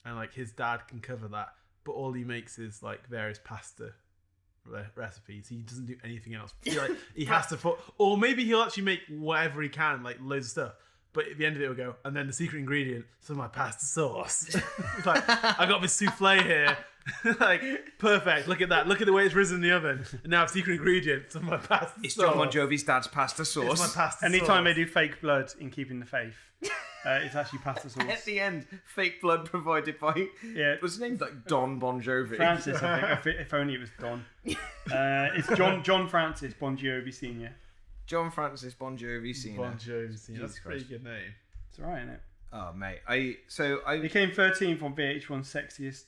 and like his dad can cover that. But all he makes is like various pasta recipes. He doesn't do anything else. He has to, or maybe he'll actually make whatever he can, like loads of stuff. But at the end of it, he'll go, and then the secret ingredient, some of my pasta sauce. It's like, I got this souffle here. Like, perfect. Look at that. Look at the way it's risen in the oven. And now secret ingredient, some of my pasta It's sauce. Jon Bon Jovi's dad's pasta It's sauce. my pasta Anytime they sauce. do fake blood in Keeping the Faith, it's actually pasta sauce. At the end, fake blood provided by. Yeah. Was his name like Don Bon Jovi? Francis, I think. If only it was Don. It's John Francis Bon Jovi Senior. John Francis Bon Jovi Senior. Bon Jovi. That's a Jesus pretty Christ. good name. It's alright, isn't it? Oh mate, I He came 13th on VH1's Sexiest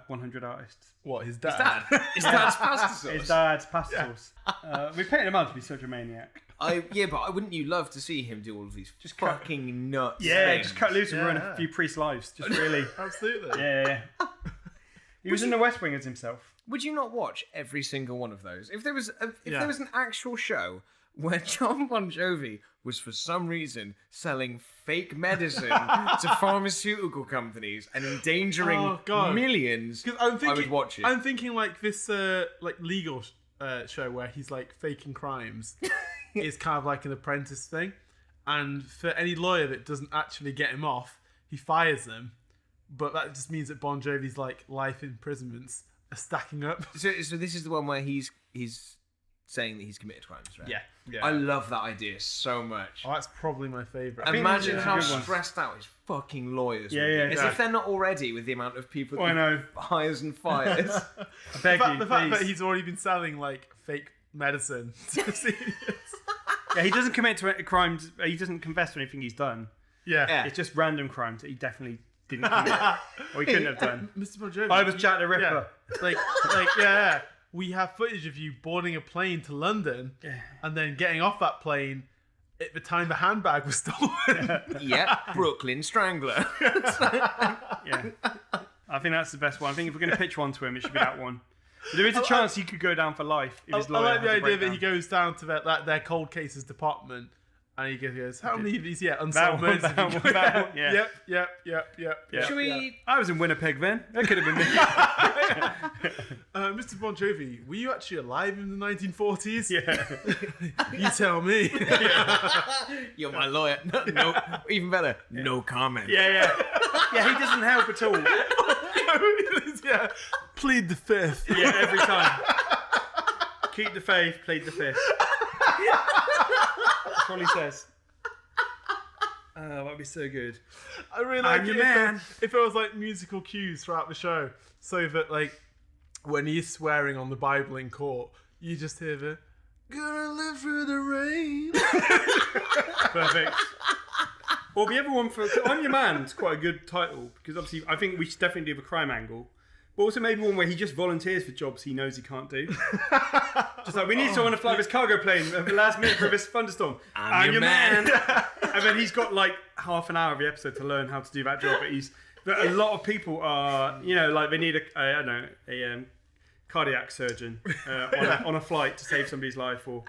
100 Artists. What, his dad? his dad's pasta sauce. His dad's pasta sauce. We painted him out to be such a maniac. But wouldn't you love to see him do all of these just fucking nuts? Yeah, things? just cut loose and ruin Yeah. a few priests' lives. Just really. Absolutely. Yeah. He was in the West Wing as himself. Would you not watch every single one of those? If there was Yeah. there was an actual show where Jon Bon Jovi was for some reason selling fake medicine to pharmaceutical companies and endangering Oh, God. millions, Because I'm thinking, I would watch it. I'm thinking like this, like legal show where he's like faking crimes is kind of like an apprentice thing, and for any lawyer that doesn't actually get him off, he fires them. But that just means that Bon Jovi's like life imprisonments are stacking up. So this is the one where he's saying that he's committed crimes, right? Yeah. I love that idea so much. Oh, that's probably my favourite. Imagine these are how good ones. stressed out his fucking lawyers Yeah, would be. yeah, As yeah. if they're not already with the amount of people Oh, I know. he hires and fires. I beg you, The fact that please. he's already been selling like fake medicine to seniors. Yeah, he doesn't commit to crimes. He doesn't confess to anything he's done. Yeah. It's just random crimes that he definitely didn't commit, or he couldn't have done. Mr. Bon Jovi. I was Jack the Ripper. Yeah. Like, yeah. We have footage of you boarding a plane to London and then getting off that plane at the time the handbag was stolen. Yeah, Brooklyn Strangler. Yeah, I think that's the best one. I think if we're going to pitch one to him, it should be that one. There is a chance he could go down for life if his I lawyer like the has a idea that breakdown. he goes down to their cold cases department and he goes, how many of these, unsolved one, murders that have you one, got?" that one, yeah. Yep. Should we? I was in Winnipeg then. That could have been me. Mr. Bon Jovi, were you actually alive in the 1940s? Yeah. You tell me. You're my lawyer. No, even better. No comment. Yeah. Yeah, he doesn't help at all. Yeah. Plead the fifth. Yeah, every time. Keep the faith, plead the fifth. That's what he says. That'd be so good. I really like I'm it your man. if it was like musical cues throughout the show, so that like when he's swearing on the Bible in court, you just hear the "Gonna live through the rain." Perfect. Well, the other one for I'm Your Man is quite a good title because obviously I think we should definitely do the crime angle. But also maybe one where he just volunteers for jobs he knows he can't do. Just like, we need someone to fly this cargo plane at the last minute for this thunderstorm. I'm your man. And then he's got like half an hour of the episode to learn how to do that job. But a lot of people are, like they need a cardiac surgeon on a flight to save somebody's life or,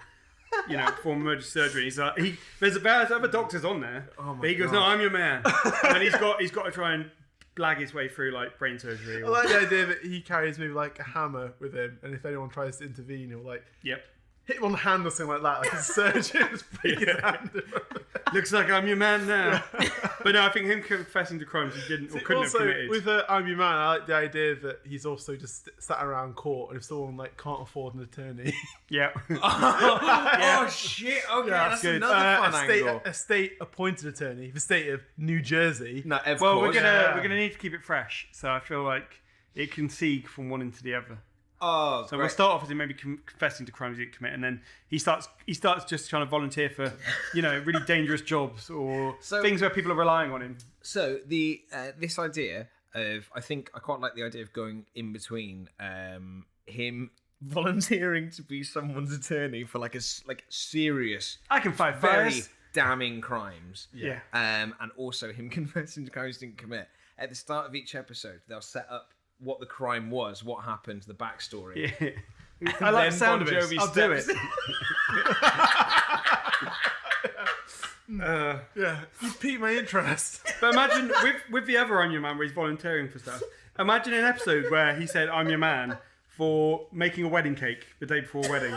perform emergency surgery. He's like, there's other doctors on there. But he goes, no, I'm your man. And he's got to try and blag his way through like brain surgery. I like the idea that he carries maybe like a hammer with him, and if anyone tries to intervene, he'll like hit him on the hand or something like that, like a surgeon. Just break his hand. Looks like I'm your man now. But no, I think him confessing to crimes he didn't or couldn't Also, have committed. with I'm your man, I like the idea that he's also just sat around court, and if someone like can't afford an attorney, Yeah. Oh shit! Okay, that's good. another fun angle. a state-appointed attorney, the state of New Jersey. No, of Well, course. we're gonna need to keep it fresh, so I feel like it can seek from one into the other. Oh, So we'll great. start off as him maybe confessing to crimes he didn't commit, and then he starts just trying to volunteer for really dangerous jobs or So- things where people are relying on him. So the this idea of I quite like the idea of going in between him volunteering to be someone's attorney for like serious, I can fight very fires. damning crimes. Yeah. And also him confessing to crimes he didn't commit. At the start of each episode, they'll set up what the crime was, what happened, the backstory. I like then the sound Bon of it. Jovi I'll do it. steps- Yeah, you piqued my interest. But imagine with the other I'm Your Man where he's volunteering for stuff. Imagine an episode where he said I'm Your Man for making a wedding cake the day before a wedding.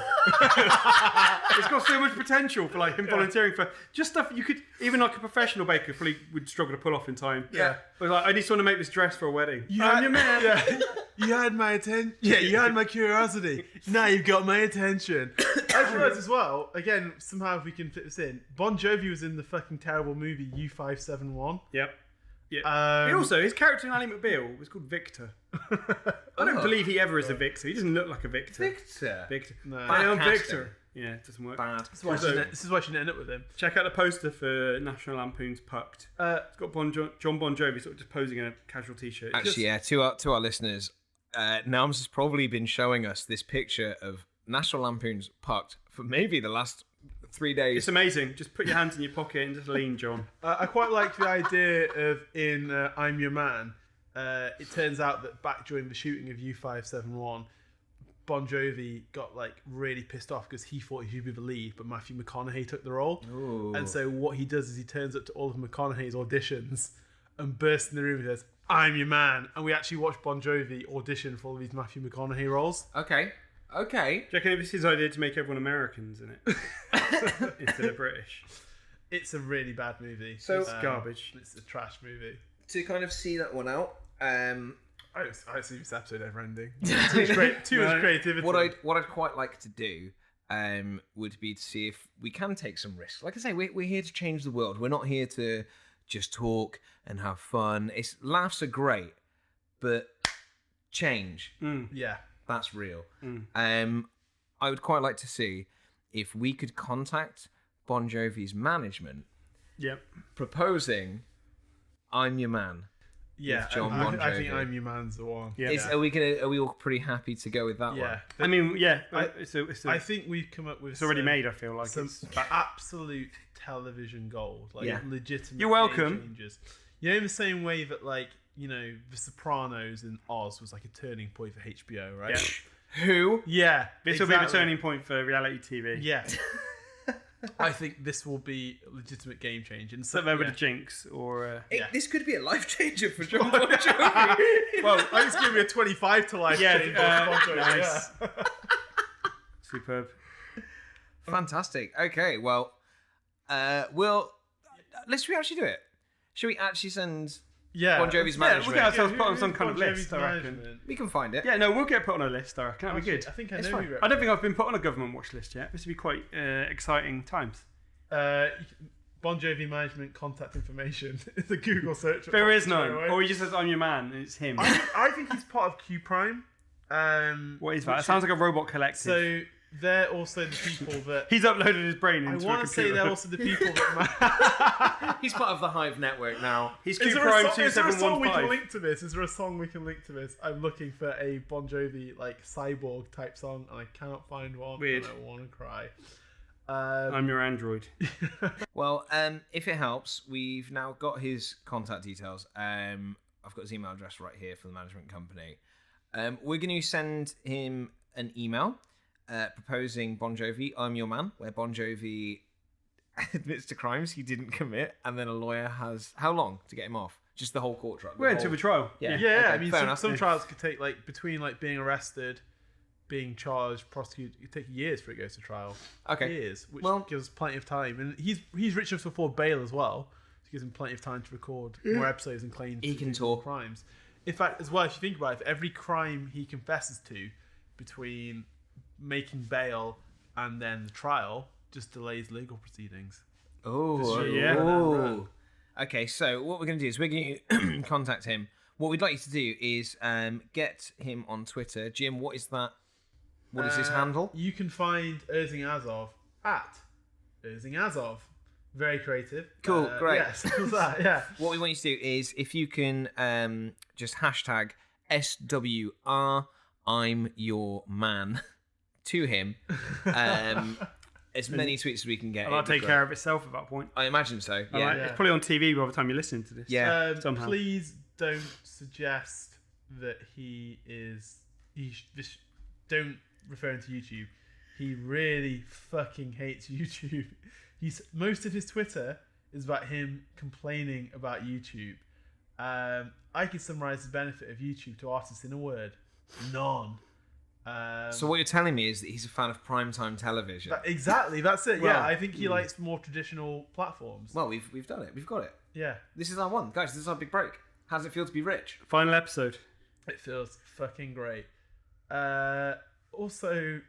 It's got so much potential for like him volunteering for just stuff you could, even like a professional baker probably would struggle to pull off in time. Yeah. But like, I need someone to make this dress for a wedding. I'm your man. Yeah. You had my attention. Yeah, you had my curiosity. Now you've got my attention. I realised as well, again, somehow if we can fit this in, Bon Jovi was in the fucking terrible movie U571. Yep. Yeah. And also, his character in Ally McBeal was called Victor. I don't believe he ever is a Victor. He doesn't look like a Victor. Victor. No. I am Bad Victor. Yeah, it doesn't work. Bad. This is why she didn't end up with him. Check out the poster for National Lampoon's Pucked. It's got Jon Bon Jovi sort of just posing in a casual t-shirt. Actually, yeah, to our listeners, Nams has probably been showing us this picture of National Lampoon's Pucked for maybe the last 3 days. It's amazing. Just put your hands in your pocket and just lean, John. I quite like the idea of in I'm Your Man. It turns out that back during the shooting of U571, Bon Jovi got like really pissed off because he thought he should be the lead, but Matthew McConaughey took the role. Ooh. And so what he does is he turns up to all of McConaughey's auditions and bursts in the room and says, "I'm your man." And we actually watched Bon Jovi audition for all of these Matthew McConaughey roles. Okay. Do you reckon it was his idea to make everyone Americans in it instead of British? It's a really bad movie. So it's garbage. It's a trash movie. To kind of see that one out, I don't see this episode ever ending. Too much creativity. what I'd quite like to do would be to see if we can take some risks. Like I say, we're here to change the world. We're not here to just talk and have fun. Laughs are great, but change, Yeah. that's real. I would quite like to see if we could contact Bon Jovi's management, Yep. proposing I'm Your Man. Yeah, Jon Bon I think Jovi. I'm Your Man's the one. Yeah. Are we all pretty happy to go with that one? Yeah. I mean, yeah. I think we've come up with it's already made, I feel like. some absolute television gold, like Yeah. legitimate. You're welcome. game changers. You know, in the same way that, like, you know, The Sopranos and Oz was like a turning point for HBO, right? Yeah. Who? Yeah, This will be the turning point for reality TV. Yeah. I think this will be a legitimate game changer. And so, Except there with the Jinx or... This could be a life changer for Jon Bon Jovi. well, I just give me a 25 to life. Yeah, change. nice. Yeah. Superb. Fantastic. Okay, well, let's we actually do it. Should we actually send Yeah. Bon Jovi's Yeah, management? we'll get ourselves put on some Bon kind of Jovi's list, I reckon. management. We can find it. Yeah, no, we'll get put on a list, I reckon. That'd be good. I think I It's know fine. who. I don't think I've been put on a government watch list yet. This would be quite exciting times. Bon Jovi management contact information. It's a Google search. There is straight none. away. Or he just says, I'm your man, and it's him. I think he's part of Q Prime. What is that? It sounds like a robot collective. So they're also the people that. He's uploaded his brain I into a want computer. to say they're also the people that. He's part of the Hive network now. He's Is Q there, Prime is there a song we can 2715. link to this? Is there a song we can link to this? I'm looking for a Bon Jovi like cyborg type song, and I cannot find one. Weird. And I want to cry. I'm your android. Well, if it helps, we've now got his contact details. I've got his email address right here for the management company. We're going to send him an email proposing Bon Jovi, I'm your man, where Bon Jovi admits to crimes he didn't commit, and then a lawyer has how long to get him off? Just the whole court trial. We're into the trial. Yeah. Yeah, Okay, I mean, fair some, enough. some trials could take like between like being arrested, being charged, prosecuted. It could take years for it goes to trial. Okay. Years, which Well- gives plenty of time, and he's rich enough to afford bail as well. So it gives him plenty of time to record more episodes and claim He can to talk. crimes. In fact, as well, if you think about it, if every crime he confesses to between making bail and then the trial just delays legal proceedings. Oh, Yeah. ooh. Okay, so what we're going to do is we're going to contact him. What we'd like you to do is get him on Twitter. Jim, what is that? What is his handle? You can find Erzing Azov at Erzing Azov. Very creative. Cool, great. Yes, that, yeah. What we want you to do is if you can just hashtag SWR I'm your man to him. As many tweets as we can get. And I'll take care of itself at that point. I imagine so. All Yeah. right, it's probably on TV by the time you're listening to this. Yeah. somehow. Please don't suggest that he is. Don't refer him to YouTube. he really fucking hates YouTube. Most of his Twitter is about him complaining about YouTube. I could summarize the benefit of YouTube to artists in a word: none. So what you're telling me is that he's a fan of primetime television. Exactly, that's it. Well, yeah, I think he likes more traditional platforms. Well, we've done it. We've got it. Yeah, This is our one, guys. This is our big break. How does it feel to be rich? Final episode. it feels fucking great. Also,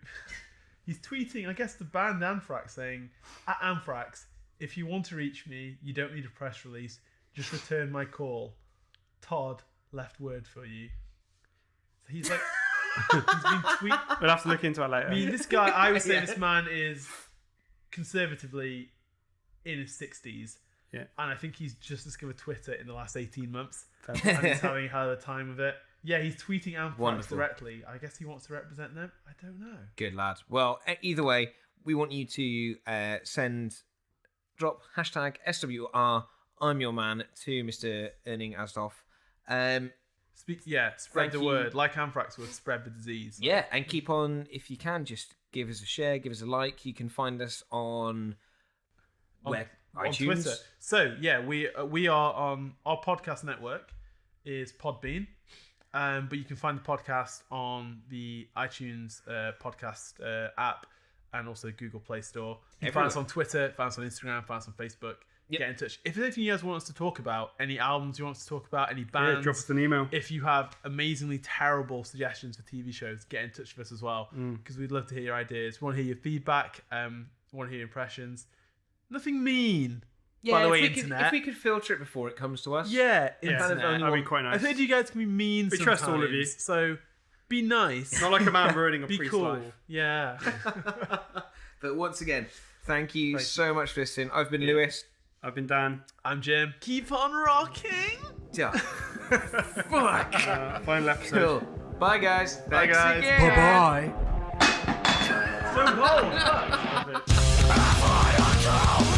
he's tweeting, I guess, the band Anthrax, saying, "At Anthrax, if you want to reach me, you don't need a press release. Just return my call. Todd left word for you." So he's like, he's been tweeting. We'll have to look into it later. I mean, this guy, I would say this man is conservatively in his 60s. Yeah. And I think he's just discovered Twitter in the last 18 months. And he's having a hell of a time with it. Yeah, he's tweeting Anthrax Wonderful. directly. I guess he wants to represent them. I don't know. Good lad. Well, either way, we want you to drop hashtag SWR I'm your man to Mr. Erning Asdorf. Spread Thank the you. word. Like Anthrax would spread the disease. Yeah, and keep on, if you can, just give us a share, give us a like. You can find us on on iTunes. Twitter. So yeah, we are on our podcast network is Podbean, but you can find the podcast on the iTunes podcast app and also Google Play Store. You can find us on Twitter, find us on Instagram, find us on Facebook. Yep. Get in touch. If there's anything you guys want us to talk about, any albums you want us to talk about, any bands, Yeah, drop us an email. If you have amazingly terrible suggestions for TV shows, get in touch with us as well, because we'd love to hear your ideas. We want to hear your feedback. Want to hear your impressions. Nothing mean. Yeah, by the way, if internet. we could filter it before it comes to us. Yeah, Yeah, internet. that'd be quite nice. I've heard you guys can be mean. We trust all of sometimes, you. So be nice. Not like a man ruining a Be priest's cool. life. Yeah. But once again, thank you so much for listening. I've been Lewis. I've been Dan. I'm Jim. Keep on rocking. Yeah. Fuck. Final episode. Cool. Bye, guys. Bye, Thanks guys. again. Bye-bye. So bold. Fuck. I control